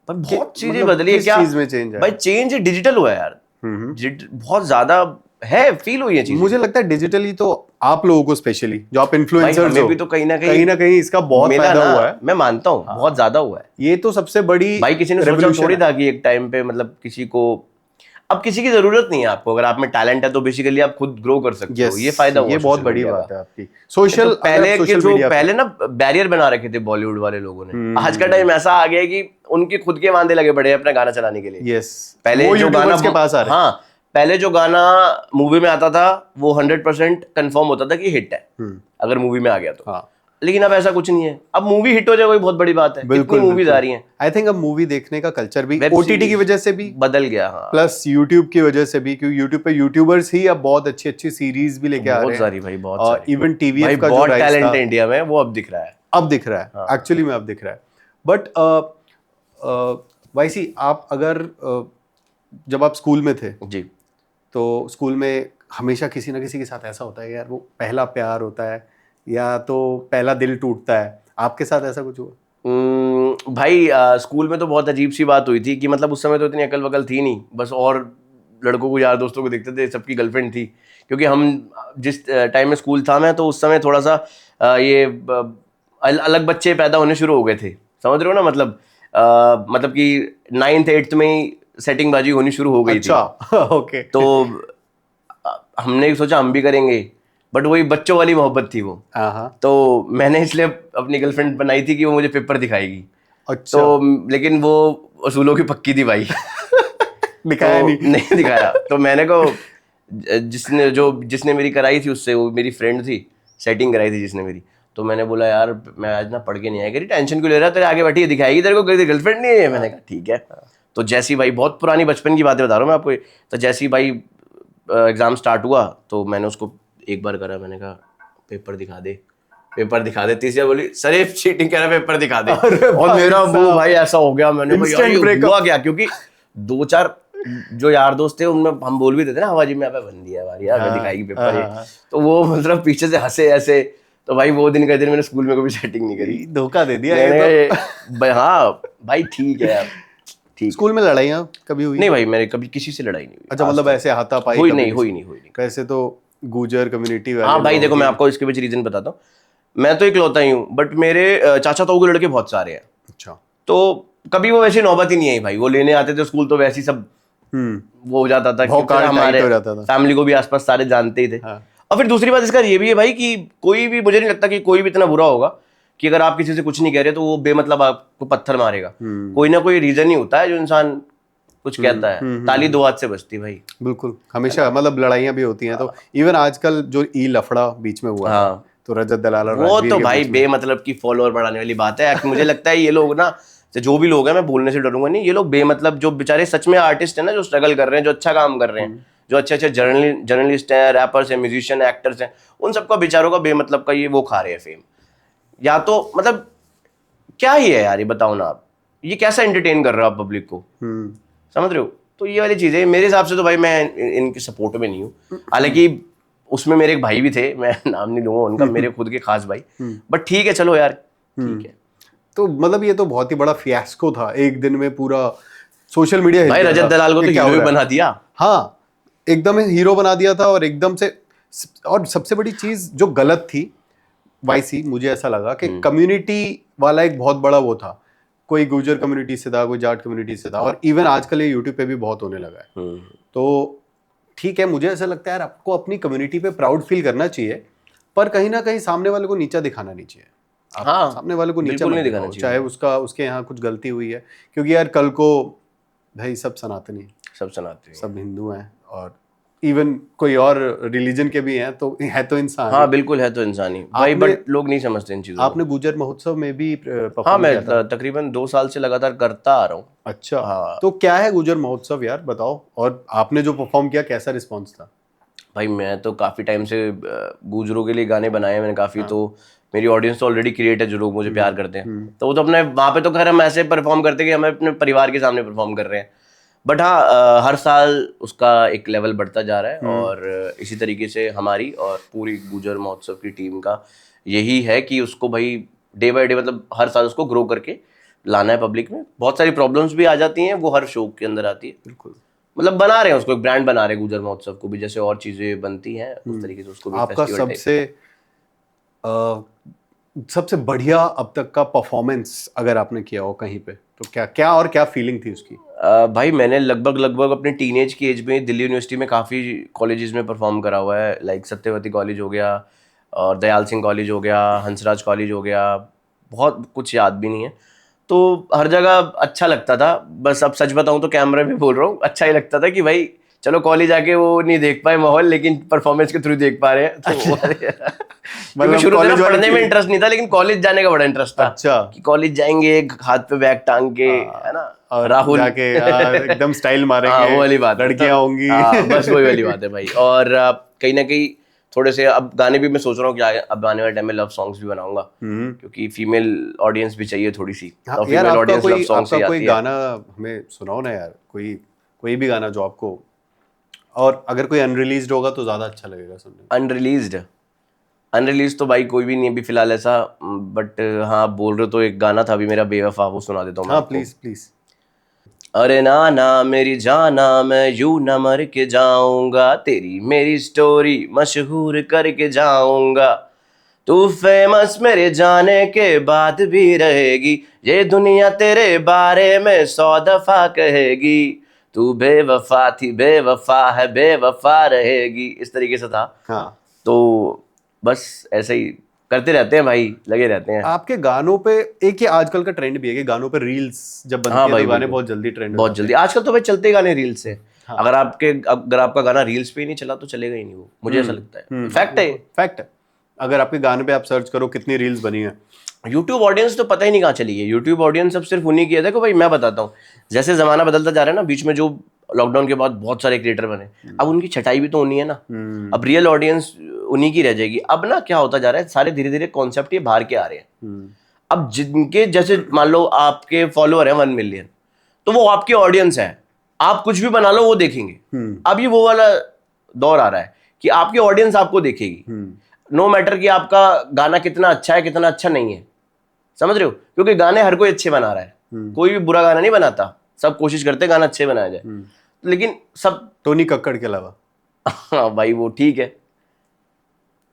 पर बहुत चीजें बदली है। क्या चीज में चेंज है भाई? चेंज डिजिटल हुआ है यार, बहुत ज्यादा है, फील हुई है चीज। मुझे लगता है डिजिटली तो आप लोगों को, स्पेशली जो आप इन्फ्लुएंसर्स हो, भी तो कहीं ना कहीं इसका बहुत फायदा हुआ है। मैं मानता हूँ बहुत ज्यादा हुआ है। ये तो सबसे बड़ी भाई किसी ने सोचा थोड़ी था कि एक टाइम पे, मतलब किसी को, अब किसी की जरूरत नहीं है आपको, अगर आप में टैलेंट है तो बेसिकली आप खुद ग्रो कर सकते हो। ये फायदा हुआ, ये बहुत बड़ी बात है आपकी। सोशल पहले ना बैरियर बना रखे थे बॉलीवुड वाले लोगों ने, आज का टाइम ऐसा आ गया है कि उनके खुद के वांदे लगे पड़े हैं अपना गाना चलाने के लिए। पहले जो गाना के पास आ रहे, हाँ पहले जो गाना मूवी में आता था वो 100% कंफर्म होता था कि हिट है अगर मूवी में आ गया तो। हाँ। लेकिन अब ऐसा कुछ नहीं है, अब मूवी हिट हो जाए वही बहुत बड़ी बात है। बिल्कुल मूवीज आ रही हैं। आई थिंक अब मूवी देखने का कल्चर भी ओटीटी की वजह से भी बदल गया। हाँ। प्लस यूट्यूब की वजह से भी, क्योंकि यूट्यूब पे यूट्यूबर्स ही अब बहुत अच्छी अच्छी सीरीज भी लेके आ रहे हैं। बहुत सारी भाई, बहुत सारी। इवन टीवीएफ का जो टैलेंट है इंडिया में वो अब दिख रहा है, अब दिख रहा है। एक्चुअली में अब दिख रहा है। बट वाईसी, आप अगर जब आप स्कूल में थे जी, तो स्कूल में हमेशा किसी ना किसी के साथ ऐसा होता है यार, वो पहला प्यार होता है या तो पहला दिल टूटता है, आपके साथ ऐसा कुछ हुआ? भाई स्कूल में तो बहुत अजीब सी बात हुई थी कि मतलब उस समय तो इतनी अकल वकल थी नहीं, बस और लड़कों को यार दोस्तों को देखते थे, सबकी गर्लफ्रेंड थी। क्योंकि हम जिस टाइम में स्कूल था मैं, तो उस समय थोड़ा सा अलग बच्चे पैदा होने शुरू हो गए थे, समझ रहे हो ना, मतलब कि 9th 8th में ही सेटिंग बाजी होनी शुरू हो गई थी। अच्छा ओके। तो हमने सोचा हम भी करेंगे, बट वही बच्चों वाली मोहब्बत थी वो। हाँ। तो मैंने इसलिए अपनी गर्लफ्रेंड बनाई थी कि वो मुझे पेपर दिखाएगी। अच्छा। तो लेकिन वो असूलों की पक्की थी भाई। दिखाया तो नहीं। दिखाया। तो मैंने को जिसने मेरी कराई थी उससे, वो मेरी फ्रेंड थी, सेटिंग कराई थी जिसने मेरी। तो मैंने बोला यार मैं आज ना पढ़ के नहीं आया, कह रही टेंशन क्यों ले रहा है, तेरे आगे बैठी है दिखाएगी तेरे को, तेरी गर्लफ्रेंड नहीं है। मैंने कहा ठीक है। तो जैसी भाई, बहुत पुरानी बचपन की बातें बता रहा हूँ मैं आपको। तो जैसी भाई एग्जाम स्टार्ट हुआ तो मैंने उसको एक बार करा, मैंने कहा पेपर दिखा दे, पेपर दिखा दे। तीसरी बोली सर ये चीटिंग कह रहा है, पेपर दिखा दे। और मेरा वो भाई ऐसा हो गया, मैंने कहा यार ये हुआ क्या, क्योंकि 2 4 जो यार दोस्त थे उनमें हम बोल भी देते ना हवाजी में, बन दिया हमारी यार दिखाएगी पेपर ये। तो वो मतलब पीछे से हंसे ऐसे। तो भाई वो दिन का दिन मैंने स्कूल में कभी सेटिंग नहीं करी। धोखा दे दिया ये तो। हाँ भाई ठीक है यार, ठीक। स्कूल में लड़ाइयाँ कभी हुई? नहीं भाई मेरे कभी किसी से लड़ाई नहीं हुई। अच्छा, मतलब ऐसे हाथापाई हुई कभी नहीं, हुई नहीं, हुई नहीं। कैसे तो गुजर कम्युनिटी वाले हाँ भाई देखो, मैं लोग आपको इसके पीछे रीजन बताता हूँ। मैं तो इकलौता ही हूँ, बट मेरे चाचा ताऊ के लड़के बहुत सारे हैं। अच्छा। तो कभी वो वैसी नौबत ही नहीं आई भाई। वो लेने आते थे स्कूल तो वैसे ही सब वो हो जाता था, क्योंकि हमारे हो जाता था। फैमिली को भी आसपास सारे जानते ही थे। हाँ। और फिर दूसरी बात इसका ये भी है भाई कि कोई भी, मुझे नहीं लगता कि कोई भी इतना बुरा होगा कि अगर आप किसी से कुछ नहीं कह रहे तो वो बेमतलब आपको पत्थर मारेगा। कोई ना कोई रीजन ही होता है जो इंसान कुछ कहता है। ताली दो हाथ से बजती भाई। बिल्कुल, हमेशा मतलब लड़ाइयाँ भी होती हैं। तो इवन आजकल जो ई लफड़ा बीच में हुआ था, हाँ। तो रजत दलाल और वो राजवीर तो के भाई बीच में। बेमतलब की फॉलोअर बढ़ाने वाली बात है। मुझे लगता है ये लोग ना, जो भी लोग हैं, मैं बोलने से डरूंगा नहीं, ये लोग बेमतलब जो बेचारे सच में आर्टिस्ट हैं ना, जो स्ट्रगल कर रहे हैं, जो अच्छा काम कर रहे हैं, जो अच्छे अच्छे जर्नलिस्ट हैं, रैपर्स हैं, म्यूजिशियन, एक्टर्स हैं, उन सबका बेचारों का बेमतलब का ये वो खा रहे हैं फेम। या तो मतलब क्या ही है यार, ये बताओ ना आप, ये कैसा एंटरटेन कर रहे हो आप पब्लिक को, समझ रहे हो? तो ये वाली चीजें मेरे हिसाब से तो भाई मैं इनके सपोर्ट में नहीं हूँ। हालांकि उसमें मेरे एक भाई भी थे, मैं नाम नहीं लूंगा उनका, मेरे खुद के खास भाई। बट ठीक है चलो यार, ठीक है। तो मतलब ये तो बहुत ही बड़ा फियास्को था, एक दिन में पूरा सोशल मीडिया भाई रजत दलाल को तो हीरो ही बना दिया। हाँ, एकदम हीरो बना दिया था। और एकदम से, और सबसे बड़ी चीज जो गलत थी वाईसी, मुझे ऐसा लगा कि कम्युनिटी वाला एक बहुत बड़ा वो था। कोई गुजर कम्युनिटी से था, कोई जाट कम्युनिटी से था, और इवन आजकल ये यूट्यूब पे भी बहुत होने लगा है। तो ठीक है, मुझे ऐसा लगता है यार आपको अपनी कम्युनिटी पे प्राउड फील करना चाहिए, पर कहीं ना कहीं सामने वाले को नीचा दिखाना नहीं चाहिए। आप हाँ, सामने वाले को नीचा नहीं मत दिखाना दिखाओ, चाहिए। चाहे उसके यहाँ कुछ गलती हुई है। क्योंकि यार कल को भाई सब सनातनी, सब सनाते हैं, सब हिंदू हैं, और इवन कोई और रिलीजन के भी हैं, तो है तो इंसान। हाँ बिल्कुल है तो इंसानी भाई, बट लोग नहीं समझते इन चीजों आपने गुजर महोत्सव में भी को। हाँ परफॉर्म मैं किया था? तकरीबन 2 साल से लगातार करता आ रहा हूँ। अच्छा। हाँ। तो क्या है गुजर महोत्सव यार, बताओ। और आपने जो परफॉर्म किया कैसा रिस्पॉन्स था? भाई मैं तो काफी टाइम से गुजरों के लिए गाने बनाए हैं मैंने काफी। तो मेरी ऑडियंस तो ऑलरेडी क्रिएट है, जो लोग मुझे प्यार करते हैं। तो वो तो अपने वहां पे तो खैर हम ऐसे परफॉर्म करते हैं कि हमें अपने परिवार के सामने परफॉर्म कर रहे हैं। बट हाँ हर साल उसका एक लेवल बढ़ता जा रहा है। और इसी तरीके से हमारी और पूरी गुजर महोत्सव की टीम का यही है कि उसको भाई डे बाय डे, मतलब हर साल उसको ग्रो करके लाना है पब्लिक में। बहुत सारी प्रॉब्लम्स भी आ जाती हैं, वो हर शो के अंदर आती है। बिल्कुल, मतलब बना रहे हैं उसको, एक ब्रांड बना रहे हैं गुजर महोत्सव को भी, जैसे और चीजें बनती हैं उस तरीके से उसको भी आपका सबसे बढ़िया अब तक का परफॉर्मेंस अगर आपने किया हो कहीं पे, तो क्या क्या और क्या फीलिंग थी उसकी? भाई मैंने लगभग अपने टीनेज की एज में दिल्ली यूनिवर्सिटी में काफ़ी कॉलेजेस में परफॉर्म करा हुआ है। लाइक सत्यवती कॉलेज हो गया, और दयाल सिंह कॉलेज हो गया, हंसराज कॉलेज हो गया, बहुत कुछ याद भी नहीं है। तो हर जगह अच्छा लगता था। बस अब सच बताऊं तो कैमरे में बोल रहा हूँ, अच्छा ही लगता था कि भाई चलो कॉलेज आके वो नहीं देख पाए माहौल, लेकिन परफॉर्मेंस के थ्रू देख पा रहे हैं। तो मतलब शुरू से ना पढ़ने में इंटरेस्ट नहीं था, लेकिन कॉलेज जाने का बड़ा इंटरेस्ट था। अच्छा, कि कॉलेज जाएंगे हाथ पे बैग टांग के, है ना, और राहुल जाके एकदम स्टाइल मारेंगे, हाँ वो वाली बात है। लड़कियां होंगी। बस वही वाली बात है भाई। और कहीं ना कहीं थोड़े से अब गाने भी मैं सोच रहा हूँ कि अब आने वाले टाइम में लव सॉन्ग्स भी बनाऊंगा, क्योंकि फीमेल ऑडियंस भी चाहिए थोड़ी सी। हाँ, यार आपका कोई गाना हमें सुनाओ ना यार, कोई भी गाना जो आपको, और अगर कोई अनरिलीज्ड होगा तो ज्यादा अच्छा लगेगा सुनने में। अनरिलीज्ड अनरिलीज तो भाई कोई भी नहीं अभी फिलहाल ऐसा, बट हाँ बोल रहे हो तो एक गाना था अभी मेरा बेवफा, वो सुना देता हूँ मैं हाँ आपको। Please please. अरे नाना मेरी जाना, मैं यूं न मर के जाऊंगा, तेरी मेरी स्टोरी मशहूर करके जाऊंगा। तू फेमस मेरे जाने के बाद भी रहेगी, ये दुनिया तेरे बारे में 100 दफा कहेगी। तू बेवफा थी, बेवफा है, बेवफा रहेगी, इस तरीके से था। हाँ, तो बस ऐसे ही करते रहते हैं भाई, लगे रहते हैं। आपके गानों पे एक ये आजकल का ट्रेंड भी है कि गानों पे रील्स जब बनती हाँ है भाई तो गाने बिल्कुल, बहुत जल्दी ट्रेंड हो बहुत जाते जल्दी हैं। आजकल तो भाई चलते ही गाने रील्स से। हाँ। अगर आपका गाना रील्स पे ही नहीं चला तो चलेगा ही नहीं वो, मुझे ऐसा लगता है, फैक्ट है। फैक्ट है। अगर आपके गाने पे आप सर्च करो कितनी रील्स बनी है। यूट्यूब ऑडियंस तो पता ही नहीं कहाँ चली है। यूट्यूब ऑडियंस अब सिर्फ उन्हीं की है। देखो भाई मैं बताता हूँ, जैसे जमाना बदलता जा रहा है ना, बीच में जो लॉकडाउन के बाद बहुत सारे क्रिएटर बने, अब उनकी छटाई भी तो उन्हीं है ना। अब रियल ऑडियंस उन्हीं की रह जाएगी। अब ना क्या होता जा रहा है, सारे धीरे धीरे कॉन्सेप्ट ये बाहर के आ रहे हैं। अब जिनके जैसे मान लो आपके फॉलोअर है 1 मिलियन, तो वो आपकी ऑडियंस है, आप कुछ भी बना लो वो देखेंगे। अब ये वो वाला दौर आ रहा है कि आपकी ऑडियंस आपको देखेगी, नो मैटर कि आपका गाना कितना अच्छा है कितना अच्छा नहीं है, समझ रहे हो? क्योंकि गाने हर कोई अच्छे बना रहा है, कोई भी बुरा गाना नहीं बनाता, सब कोशिश करते हैं गाना अच्छे बनाया जाए। लेकिन सब टोनी कक्कड़ के अलावा। हाँ भाई वो ठीक है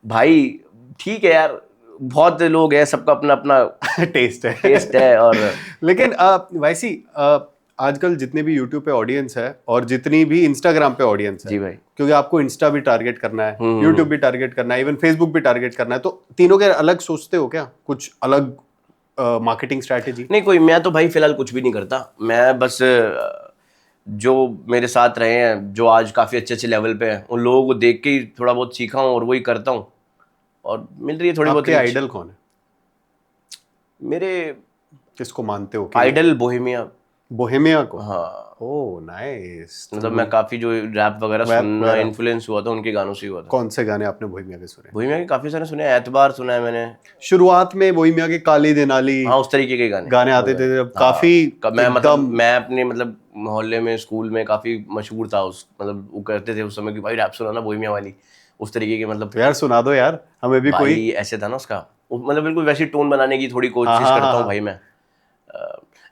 भाई, ठीक है यार, बहुत लोग हैं, सबका अपना अपना टेस्ट है। और लेकिन वैसी आजकल जितने भी यूट्यूब पे ऑडियंस है और जितनी भी इंस्टाग्राम पे ऑडियंस है, जी भाई, क्योंकि आपको इंस्टा भी टारगेट करना है, यूट्यूब भी टारगेट करना है, इवन फेसबुक भी टारगेट करना है, तो तीनों के अलग सोचते हो क्या, कुछ अलग मार्केटिंग स्ट्रैटेजी? नहीं कोई, मैं तो भाई फिलहाल कुछ भी नहीं करता। मैं बस जो मेरे साथ रहे हैं, जो आज काफ़ी अच्छे अच्छे लेवल पे हैं, उन लोगों को देख के ही थोड़ा बहुत सीखा हूँ और वही करता हूँ, और मिल रही है थोड़ी बहुत आपके reach। आइडल कौन है? मेरे किसको मानते हो? Idol Bohemia. बोहेमिया को? हाँ, ओह नाइस। मतलब मैं काफ़ी जो रैप वगैरह सुनना इन्फ्लुएंस हुआ था उनके गानों से ही हुआ था। कौन से गाने आपने बोहेमिया के सुने? बोहेमिया के काफ़ी सारे सुने, एतबार सुना है मैंने। शुरुआत में बोहेमिया के काली देनाली हाँ उस तरीके के गाने आते थे जब, काफी मैं अपने मतलब मोहल्ले में, स्कूल में काफ़ी मशहूर था उस, मतलब वो कहते थे उस समय कि भाई रैप सुना ना बोहेमिया वाली, उस तरीके के। मतलब तो यार सुना दो यार हमें भी कोई। भाई ऐसे था ना उसका, मतलब बिल्कुल वैसी टोन बनाने की थोड़ी कोशिश करता हूँ भाई मैं।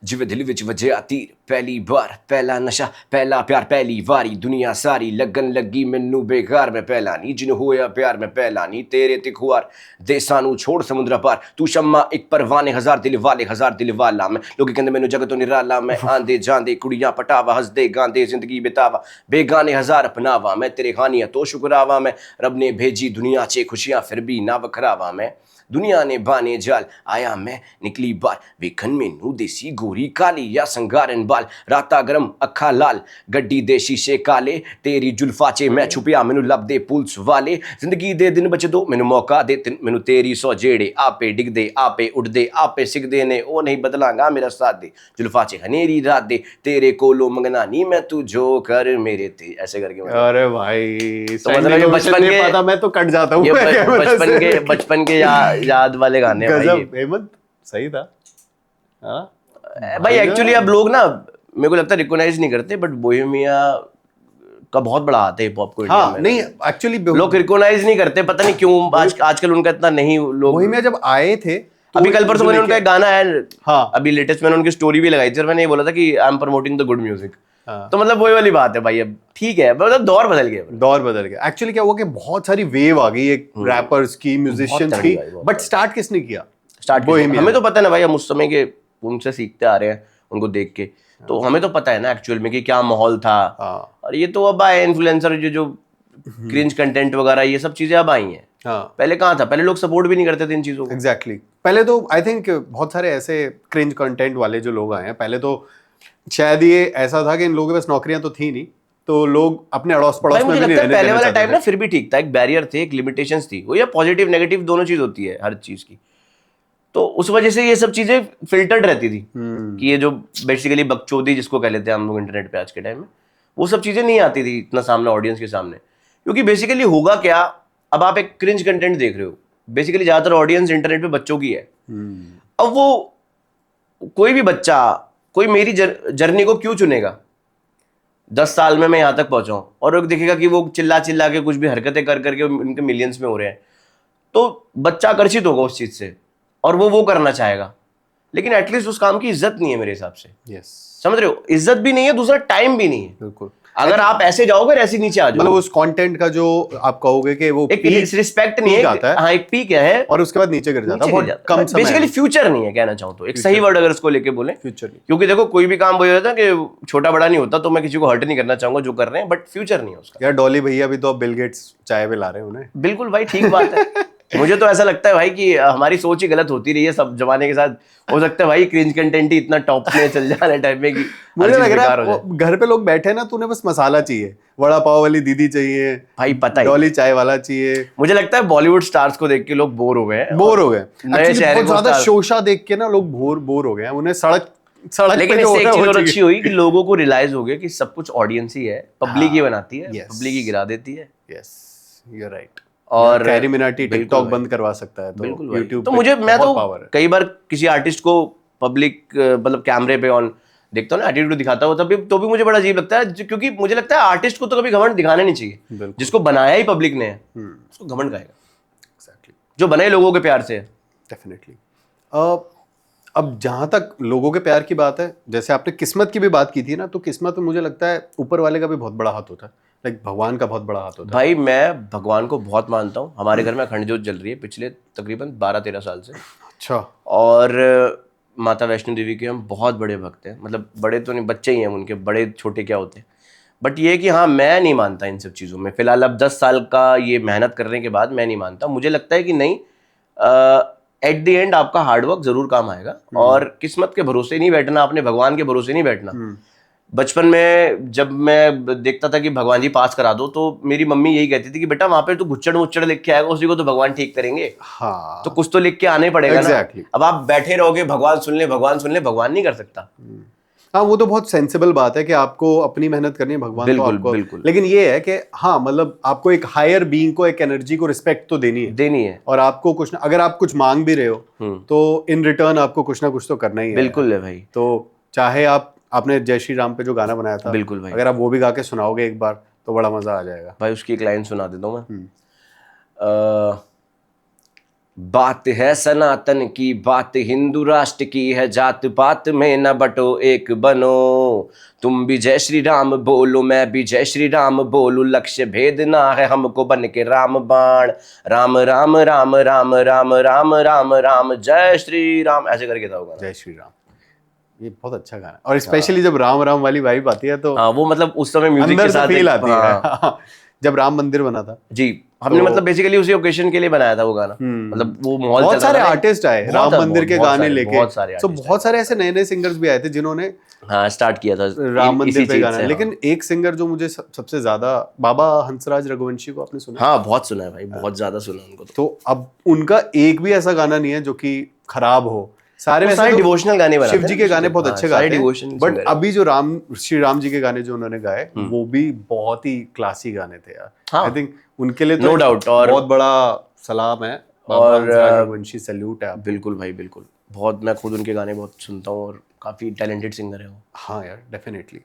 जिवे दिल विच वजे तीर, पहली बार पहला नशा, पहला प्यार पहली वारी, दुनिया सारी लगन लगी मैनू बेकार, मैं पहला नी जिन होया प्यार, मैं पहला नी तेरे ते खुआर, दे सानू छोड़ समुद्र पार, तू शम्मा एक परवाने, हजार दिल वाला मैं, लोग कहंदे मैनू जगत तो निराला, मैं आंदे जांदे कुड़ियां पटावा, हसदे गांदे जिंदगी बितावा, बेगाने हजार अपनावा, मैं तेरे खानिया तो शुक्रावा, मैं रब ने भेजी दुनिया चे खुशियां फिर भी ना बखरावा, मैं दुनिया ने बाने जाल आया मैं निकली बार, वेखन मैनू देसी गोरी काली या संगारन बाल, राता गरम अखा लाल गड्डी दे शीशे काले, तेरी जुल्फा चे मैं छुपिया मैनू लब दे पुलिस वाले, जिंदगी दे दिन बच दो मैनू मौका दे मैनू तेरी सौ जेड़े, आपे डिगदे आपे उड़दे आपे सिगदे ने, ओ नहीं बदलांगा मेरा साथ दे, जुल्फा चे हनेरी रात दे, तेरे कोलो मंगना नी मैं तू जो कर मेरे ते, ऐसे करके। अरे भाई तो मतलब ये बचपन के, पता मैं तो कट जाता हूँ, बचपन के याद वाले गाने हैं भाई। गजब हेमंत, सही था। हाँ भाई एक्चुअली अब लोग ना, मेरे को लगता है रिकॉग्नाइज नहीं करते, बट बोहेमिया का बहुत बड़ा हाथ है हिप हॉप को इंडिया हाँ में। नहीं एक्चुअली लोग रिकॉग्नाइज नहीं करते, पता नहीं क्यों, आजकल उनका इतना नहीं लोग। बोहेमिया जब आए थे तो अभी कल परसों मैंने उनका एक गाना है, हाँ अभी लेटेस्ट मैंने उनकी स्टोरी भी लगाई थी और मैंने ये बोला था कि I am promoting the good music. हाँ। तो मतलब वही वाली बात है भाई, अब ठीक है, मतलब दौर बदल गया। दौर बदल गया। एक्चुअली क्या हुआ कि बहुत सारी वेव आ गई एक रैपर्स की, म्यूजिशियंस की, बट स्टार्ट किसने किया? स्टार्ट हमें तो पता है ना भाई, हम उस समय के उनसे सीखते आ रहे हैं, उनको देख के, तो हमें तो पता है ना एक्चुअल में कि क्या माहौल था। और ये तो अब आए इन्फ्लुएंसर जो क्रिंज कंटेंट वगैरह, ये सब चीजें अब आई हैं। पहले कहाँ था, पहले लोग सपोर्ट भी नहीं करते थे इन चीजों को। एग्जैक्टली पहले तो आई थिंक बहुत सारे ऐसे क्रिंज कंटेंट वाले जो लोग आए हैं, पहले तो शायद ये ऐसा था कि इन लोगों के पास नौकरियां तो थी नहीं, तो लोग अपने अड़ोस पड़ोस में भी नहीं रहने पहले वाला टाइम ना फिर भी ठीक था, एक बैरियर थे, एक लिमिटेशंस थी, वो या पॉजिटिव नेगेटिव दोनों चीज होती है हर चीज की। तो उस वजह से ये सब चीजें फिल्टर्ड रहती थी कि ये जो बेसिकली बकचोदी जिसको कह लेते हैं हम लोग इंटरनेट पे आज के टाइम में, वो सब चीजें नहीं आती थी इतना सामने ऑडियंस के सामने। क्योंकि बेसिकली होगा क्या, अब आप एक क्रिंज कंटेंट देख रहे हो, बेसिकली ज्यादातर ऑडियंस इंटरनेट पे बच्चों की है। अब वो कोई भी बच्चा, कोई मेरी जर्नी को क्यों चुनेगा? 10 साल में मैं यहाँ तक पहुंचा हूं और देखेगा कि वो चिल्ला चिल्ला के कुछ भी हरकतें कर करके उनके मिलियंस में हो रहे हैं, तो बच्चा आकर्षित होगा उस चीज से और वो करना चाहेगा, लेकिन एटलीस्ट उस काम की इज्जत नहीं है मेरे हिसाब से। यस, समझ रहे हो, इज्जत भी नहीं है, दूसरा टाइम भी नहीं है। बिल्कुल। अगर आप ऐसे जाओगे ऐसे नीचे आ मतलब जाओगे, उस कंटेंट का जो आप कहोगे कि वो एक रिस्पेक्ट नहीं peak है, आता है। हाँ एक पीक है और उसके बाद नीचे गिर जाता है, नीचे बहुत गिर जाता कम है। समय बेसिकली में। फ्यूचर नहीं है, कहना चाहूँ तो एक सही Future वर्ड अगर इसको लेके बोले, फ्यूचर नहीं। क्योंकि देखो कोई भी काम वही होता है कि छोटा बड़ा नहीं होता, तो मैं किसी को हर्ट नहीं करना चाहूंगा जो कर रहे हैं, बट फ्यूचर नहीं है उसका। यार डॉली भैया भी तो अब बिल गेट्स चाय पे ला रहे हैं उन्हें। बिल्कुल भाई, ठीक बात है। मुझे तो ऐसा लगता है भाई कि हमारी सोच ही गलत होती रही है सब जमाने के साथ। हो सकता है भाई क्रिंज कंटेंट ही इतना टॉप में चल जाने टाइप में कि मुझे हर चीज लग रहा बेकार हो है जाए। घर पे लोग बैठे ना, तूने बस मसाला चाहिए, वड़ा पाव वाली दीदी चाहिए, भाई पता ही डॉली चाय वाला चाहिए। मुझे लगता है बॉलीवुड स्टार्स को देख के लोग बोर हो गए हैं, बोर हो गए नए एक्चुअली, चेहरे बहुत को ज्यादा स्टार। शोशा देख के ना लोग बोर हो गए हैं। उन्हें सड़क लेकिन पे जो इससे हो एक रहा है चीज वो और अच्छी चाहिए। हुई कि लोगों को रियलाइज हो गया कि सब कुछ ऑडियंस ही है, पब्लिक ही हाँ, बनाती है, yes. पब्लिक ही गिरा देती है। Yes, you are right. और कैरी मिनाटी बिल्कुल टिकटॉक भाई, बंद करवा सकता है, तो बिल्कुल भाई। यूट्यूब तो पे मुझे मैं बहुत तो पावर है। कई बार किसी आर्टिस्ट को पब्लिक मतलब कैमरे पे ऑन देखता हूँ ना, एटीट्यूड दिखाता हो, तब भी तो भी मुझे बड़ा अजीब लगता है, क्योंकि मुझे लगता है आर्टिस्ट को तो कभी घमंड दिखाना नहीं चाहिए। बिल्कुल। जिसको बनाया ही पब्लिक ने है उसको घमंड काहेगा, एग्जैक्टली, जो बने लोगों के प्यार से है। डेफिनेटली। अब जहां तक लोगों के प्यार की बात है, जैसे आपने किस्मत की भी बात की थी ना, तो किस्मत में मुझे लगता है ऊपर वाले का भी बहुत बड़ा हाथ होता है, लाइक भगवान का बहुत बड़ा हाथ होता है। भाई मैं भगवान को बहुत मानता हूँ। हमारे घर में अखंड ज्योत जल रही है पिछले तकरीबन 12-13 साल से, अच्छा, और माता वैष्णो देवी के हम बहुत बड़े भक्त हैं। मतलब बड़े तो नहीं, बच्चे ही हैं उनके, बड़े छोटे क्या होते हैं। बट ये कि हाँ, मैं नहीं मानता इन सब चीज़ों में फिलहाल। अब 10 साल का ये मेहनत करने के बाद मैं नहीं मानता। मुझे लगता है कि नहीं, एट द एंड आपका हार्डवर्क जरूर काम आएगा, और किस्मत के भरोसे नहीं बैठना, अपने भगवान के भरोसे नहीं बैठना। बचपन में जब मैं देखता था कि भगवान जी पास करा दो, तो मेरी मम्मी यही कहती थी कि बेटा वहां पे तो घुच्चड़ मुच्चड़ लिख के आएगा, उसी को तो भगवान ठीक करेंगे। हाँ, तो कुछ तो लिख के आने पड़ेगा Exactly. ना। अब आप बैठे रहोगे भगवान सुन ले भगवान सुन ले, भगवान नहीं कर सकता। हाँ, वो तो बहुत सेंसिबल बात है कि आपको अपनी मेहनत करनी है, भगवान तो बिल्कुल, आपको बिल्कुल। लेकिन ये है कि हाँ, मतलब आपको एक हायर बीइंग को, एक एनर्जी को रिस्पेक्ट तो देनी है। और आपको कुछ ना, अगर आप कुछ मांग भी रहे हो तो इन रिटर्न आपको कुछ ना कुछ तो करना ही है। बिल्कुल है भाई। तो चाहे आपने जय श्री राम पे जो गाना बनाया था, बिल्कुल भाई, अगर आप वो भी गा के सुनाओगे एक बार तो बड़ा मजा आ जाएगा भाई। उसकी एक लाइन सुना देता हूँ मैं। बात है सनातन की, बात हिंदू राष्ट्र की है, जात पात में न बटो एक बनो। तुम भी जय श्री राम बोलो, मैं भी जय श्री राम बोलूं, लक्ष्य भेद ना है हमको बन के राम बाण। राम राम राम राम राम राम राम राम जय श्री राम, ऐसे करके था वो गाना। जय श्री राम, ये बहुत अच्छा गाना है। और स्पेशली जब राम राम वाली वाइब आती है तो हाँ, वो मतलब उस समय म्यूजिक अंदर के से साथ फील आती हाँ। है। जब राम मंदिर बना था जी, हमने मतलब बेसिकली उसी ओकेशन के लिए बनाया था वो गाना। मतलब वो माहौल बहुत चल सारे रहा था ना, आर्टिस्ट आए बहुत- राम मंदिर के बहुत गाने सारे- लेके, बहुत सारे तो artist बहुत सारे ऐसे नए नए सिंगर्स भी आए थे जिन्होंने हाँ स्टार्ट किया था राम इसी मंदिर पे चीज गाना। से, हाँ। लेकिन एक सिंगर जो मुझे सबसे ज्यादा, बाबा हंसराज रघुवंशी को आपने सुना? हाँ, बहुत सुना है भाई, बहुत ज्यादा सुना उनको। तो अब उनका एक भी ऐसा गाना नहीं है जो कि खराब हो। सारे वो सारे तो डिवोशनल गाने बनाते शिव जी हैं के ना, गाने बहुत हाँ, अच्छे सारे गाते हैं, devotional बट singer हैं। अभी जो श्री राम जी के गाने जो उन्होंने गाए वो भी बहुत ही क्लासी गाने थे यार। हाँ, आई थिंक उनके लिए no तो doubt, और बहुत बड़ा सलाम है, बाबा और हंसराज रघुवंशी, सैल्यूट है आपको। बिल्कुल भाई, बिल्कुल। बहुत, मैं खुद उनके गाने बहुत सुनता हूँ, और काफी टैलेंटेड सिंगर है वो। हाँ यार, डेफिनेटली।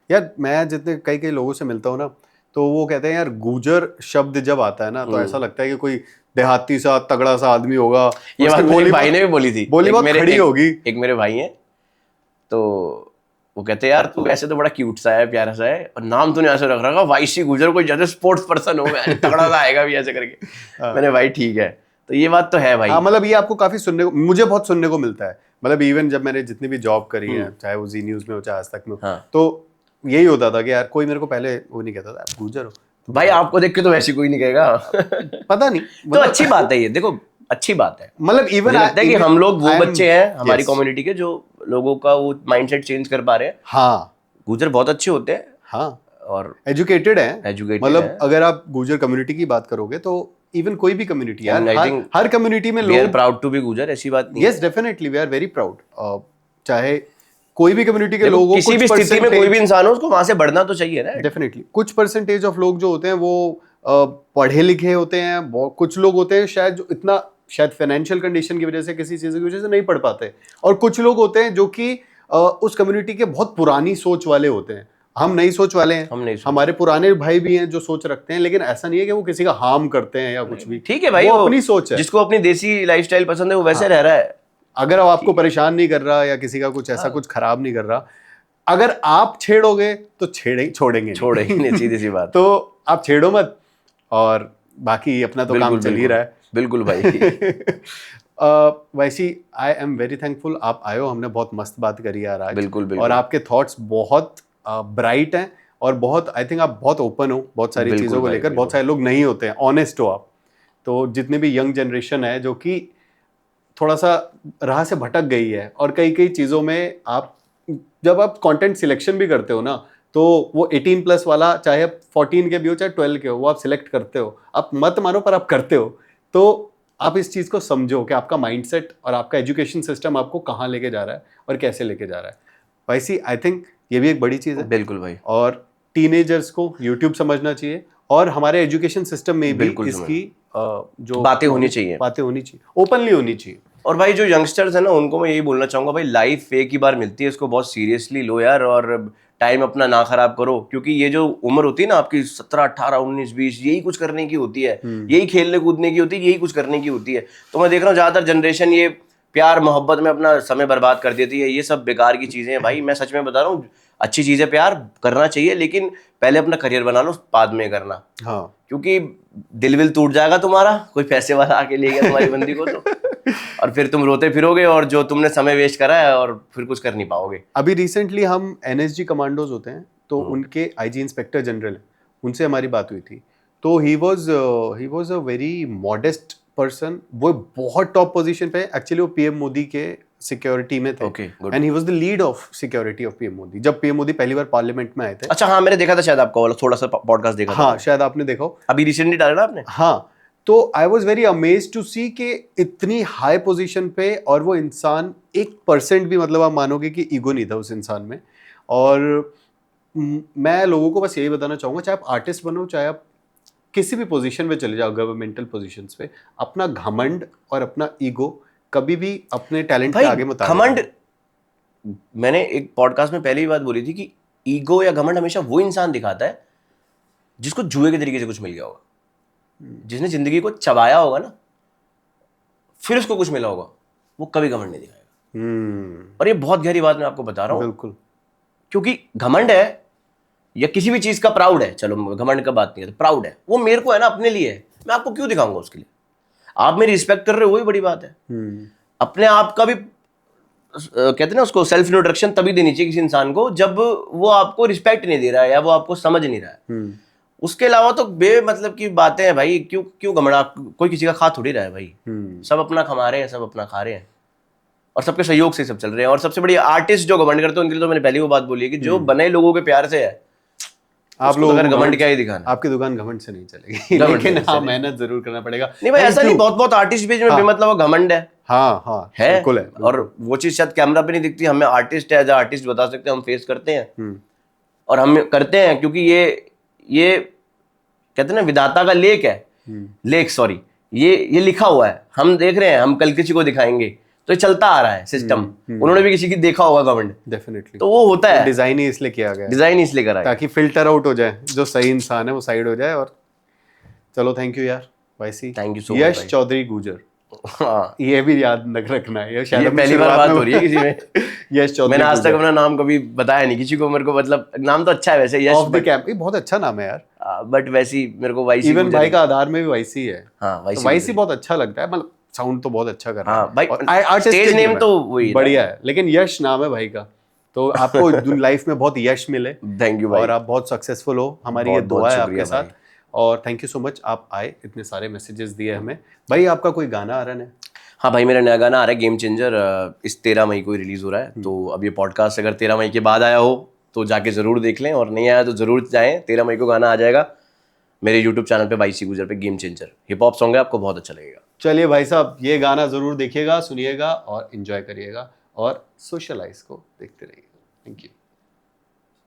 यार मैं जितने कई कई लोगों से मिलता हूँ ना, तो वो कहते हैं यार गुजर शब्द जब आता है ना तो ऐसा लगता है कि कोई देहाती सा तगड़ा सा आदमी होगा। ये बात मेरे भाई ने भी बोली थी। बोली बहुत खड़ी होगी। एक मेरे भाई हैं, तो वो कहते हैं यार तू ऐसे तो बड़ा क्यूट सा है, प्यारा सा है, और नाम तूने ऐसे रख रखा वाईसी गुजर, कोई जैसे स्पोर्ट्स पर्सन हो, तगड़ा सा आएगा भी ऐसे करके। मैंने भाई ठीक है, तो ये बात तो है भाई। हाँ, मतलब ये आपको काफी सुनने को, मुझे बहुत सुनने को मिलता है। मतलब इवन जब मैंने जितनी भी जॉब करी है, चाहे वो जी न्यूज में हो चाहे आज तक में, तो यही होता था कि यार कोई मेरे को पहले वो नहीं कहता था आप गुजर हो। भाई आपको देख के तो वैसे कोई नहीं कहेगा। पता नहीं, तो अच्छी बात है ये, देखो अच्छी बात है। मतलब इवन लगता है कि हम लोग वो बच्चे हैं हमारी yes. कम्युनिटी के जो लोगों का वो माइंडसेट चेंज कर पा रहे हैं। हाँ, गुजर बहुत अच्छे होते हैं, हाँ, और एजुकेटेड है। मतलब हैं। अगर आप गुजर कम्युनिटी की बात करोगे तो इवन कोई भी कम्युनिटी यार, And I think her community में we are लोग proud to be गुजर, ऐसी बात नहीं। Yes, definitely we are very proud. चाहे कोई भी कम्युनिटी के देखो, लोगों, किसी भी स्थिति में कोई भी इंसान हो उसको वहां से बढ़ना तो चाहिए ना। डेफिनेटली कुछ परसेंटेज ऑफ लोग जो होते हैं वो पढ़े लिखे होते हैं, कुछ लोग होते हैं शायद जो इतना शायद फाइनेंशियल कंडीशन की वजह से, किसी चीज की वजह से नहीं पढ़ पाते, और कुछ लोग होते हैं जो कि उस कम्युनिटी के बहुत पुरानी सोच वाले होते हैं, हम नई सोच वाले हैं, हम नहीं सोच- हमारे पुराने भाई भी हैं जो सोच रखते हैं, लेकिन ऐसा नहीं है कि वो किसी का हार्म करते हैं या कुछ भी। ठीक है भाई, वो अपनी सोच है। जिसको अपनी देसी लाइफस्टाइल पसंद है वो वैसे हाँ। रह रहा है। अगर वो आपको परेशान नहीं कर रहा या किसी का कुछ ऐसा कुछ खराब नहीं कर रहा, अगर आप छेड़ोगे तो छोड़ेंगे छोड़ेंगे नहीं, सीधी सी बात। तो आप छेड़ो मत, और बाकी अपना तो काम चल ही रहा है। बिल्कुल भाई। वैसी आई एम वेरी थैंकफुल आप आए हो, हमने बहुत मस्त बात करी यार आज। बिल्कुल, बिल्कुल। और आपके थॉट्स बहुत ब्राइट हैं, और बहुत आई थिंक आप बहुत ओपन हो बहुत सारी बिल्कुल चीज़ों को भाई, लेकर। बिल्कुल। बहुत सारे लोग नहीं होते हैं, ऑनेस्ट हो आप। तो जितने भी यंग जनरेशन है जो कि थोड़ा सा राह से भटक गई है, और कई कई चीज़ों में आप जब आप कंटेंट सिलेक्शन भी करते हो ना, तो वो 18 प्लस वाला, चाहे आप 14 के भी हो चाहे 12 के हो, वो आप सिलेक्ट करते हो। आप मत मानो पर आप करते हो। तो आप इस चीज़ को समझो कि आपका माइंडसेट और आपका एजुकेशन सिस्टम आपको कहाँ लेके जा रहा है और कैसे लेके जा रहा है। वैसे आई थिंक ये भी एक बड़ी चीज़ है। बिल्कुल भाई। और टीनेजर्स को यूट्यूब समझना चाहिए, और हमारे एजुकेशन सिस्टम में भी बिल्कुल इसकी जो बातें होनी चाहिए। बातें होनी चाहिए, ओपनली होनी चाहिए। और भाई जो यंगस्टर्स है ना, उनको मैं यही बोलना चाहूंगा भाई, लाइफ एक ही बार मिलती है, इसको बहुत सीरियसली लो यार, और टाइम अपना ना खराब करो। क्योंकि ये जो उम्र होती है ना आपकी 17, 18, 19, 20, यही कुछ करने की होती है, यही खेलने कूदने की होती है, यही कुछ करने की होती है। तो मैं देख रहा हूँ ज्यादातर जनरेशन ये प्यार मोहब्बत में अपना समय बर्बाद कर देती है। ये सब बेकार की चीजें हैं भाई, मैं सच में बता रहा हूँ। अच्छी चीजें प्यार करना चाहिए, लेकिन पहले अपना करियर बना लो, बाद में करना। हाँ, क्योंकि दिल विल टूट जाएगा तुम्हारा, कोई पैसे वाला आके ले गया तुम्हारी बंदी को, तो और फिर तुम रोते फिरोगे, और जो तुमने समय वेस्ट करा है, और फिर कुछ कर नहीं पाओगे। अभी रिसेंटली हम एनएसजी कमांडोज होते हैं, तो उनके आईजी इंस्पेक्टर जनरल, उनसे हमारी बात हुई थी। तो he was a very modest person. वो बहुत टॉप पोजीशन पे, एक्चुअली वो पीएम मोदी के सिक्योरिटी में थे। Okay, good. And he was the lead of security of PM Modi, जब पीएम मोदी पहली बार पार्लियामेंट में आए थे। अच्छा, हाँ, मैंने देखा था शायद आपका वाला थोड़ा सा पॉडकास्ट देखा था। हाँ, शायद आपने देखा हो, अभी रिसेंटली डाला ना आपने। हाँ। तो I was very amaze to see कि इतनी हाई पोजीशन पे, और वो इंसान 1% भी, मतलब आप मानोगे कि ईगो नहीं था उस इंसान में। और मैं लोगों को बस यही बताना चाहूँगा, चाहे आप आर्टिस्ट बनो, चाहे आप किसी भी पोजीशन में चले जाओ, गवर्नमेंटल पोजीशंस पे, अपना घमंड और अपना ईगो कभी भी अपने टैलेंट के आगे मत आने घमंड, दो। मैंने एक पॉडकास्ट में पहले ही बात बोली थी कि ईगो या घमंड हमेशा वो इंसान दिखाता है जिसको जुए के तरीके से कुछ मिल गया होगा, जिसने जिंदगी को चबाया होगा ना, फिर उसको कुछ मिला होगा, वो कभी घमंड नहीं दिखाएगा। और ये बहुत गहरी बात मैं आपको बता रहा हूँ। बिल्कुल। क्योंकि घमंड है या किसी भी चीज का प्राउड है, चलो घमंड का बात नहीं है, तो प्राउड है, वो मेरे को है ना, अपने लिए है। मैं आपको क्यों दिखाऊंगा उसके लिए? आप मेरी रिस्पेक्ट कर रहे हो, वही बड़ी बात है। अपने आप का भी कहते हैं ना, उसको सेल्फ इंट्रोडक्शन तभी देनी चाहिए किसी इंसान को जब वो आपको रिस्पेक्ट नहीं दे रहा है या वो आपको समझ नहीं रहा है। उसके अलावा तो बेमतलब की बातें हैं भाई। क्यों घमंड? कोई किसी का खा थोड़ी रहा है भाई। सब अपना कमा रहे हैं, सब अपना खा रहे हैं, और सबके सहयोग से सब चल रहे हैं। और सबसे बड़ी आर्टिस्ट जो घमंड करते हैं, उनके लिए तो मैंने पहले वो बात बोली है कि जो बने लोगों के प्यार से है, आप लोग घमंड क्या ही दिखाना। आपकी दुकान घमंड से नहीं चलेगी, लेकिन हाँ, मेहनत जरूर करना पड़ेगा। नहीं भाई, ऐसा नहीं, बहुत आर्टिस्ट भी में बेमतलब घमंड है। हाँ, है, बिल्कुल है। और वो चीज शायद कैमरा पे नहीं दिखती। हमें आर्टिस्ट है, एज आर्टिस्ट बता सकते हैं, हम फेस करते हैं, और हम करते हैं क्योंकि ये कहते हैं ना, विधाता का लेख सॉरी, ये लिखा हुआ है, हम देख रहे हैं, हम कल किसी को दिखाएंगे, तो ये चलता आ रहा है सिस्टम। उन्होंने भी किसी की देखा होगा घमंड, डेफिनेटली। तो वो होता है, डिजाइन ही इसलिए किया गया है, डिजाइन ही इसलिए करा है, ताकि फिल्टर आउट हो जाए, जो सही इंसान है वो साइड हो जाए। और चलो, थैंक यू यार YC. Thank you so much. Yash Chaudhary Gujar, हाँ, ये भी याद रखना है। ये शायद पहली बार बात हो रही है किसी में। यश चौधरी। मैंने आज तक अपना नाम कभी बताया नहीं किसी को, मेरे को, मतलब नाम तो अच्छा है वैसे, यश ऑफ द कैंप, ये बहुत अच्छा नाम है यार। बट वैसी मेरे को वाईसी, इवन भाई का आधार में भी वाईसी है। हाँ, वाईसी बहुत अच्छा लगता है, मतलब साउंड तो बहुत अच्छा कर रहा है। हाँ भाई, आर्टिस्ट स्टेज नेम तो वही बढ़िया है, लेकिन यश नाम है भाई का। तो आपको लाइफ में बहुत यश मिले, थैंक यू भाई, और आप बहुत सक्सेसफुल हो, हमारी ये दुआ है आपके साथ। और थैंक यू सो मच, आप आए, इतने सारे मैसेजेस दिए हमें। भाई, आपका कोई गाना आ रहा है? हाँ भाई, मेरा नया गाना आ रहा है, गेम चेंजर, इस 13 मई को रिलीज हो रहा है। तो अब ये पॉडकास्ट अगर 13 मई के बाद आया हो तो जाके जरूर देख लें, और नहीं आया तो जरूर जाएं। 13 मई को गाना आ जाएगा मेरे यूट्यूब चैनल पे, वाईसी गुजर पे, game changer. Hip hop song है, आपको बहुत अच्छा लगेगा। चलिए भाई साहब, ये गाना जरूर देखिएगा, सुनिएगा और एंजॉय करिएगा, और सोशलाइज को देखते रहिएगा। Thank you.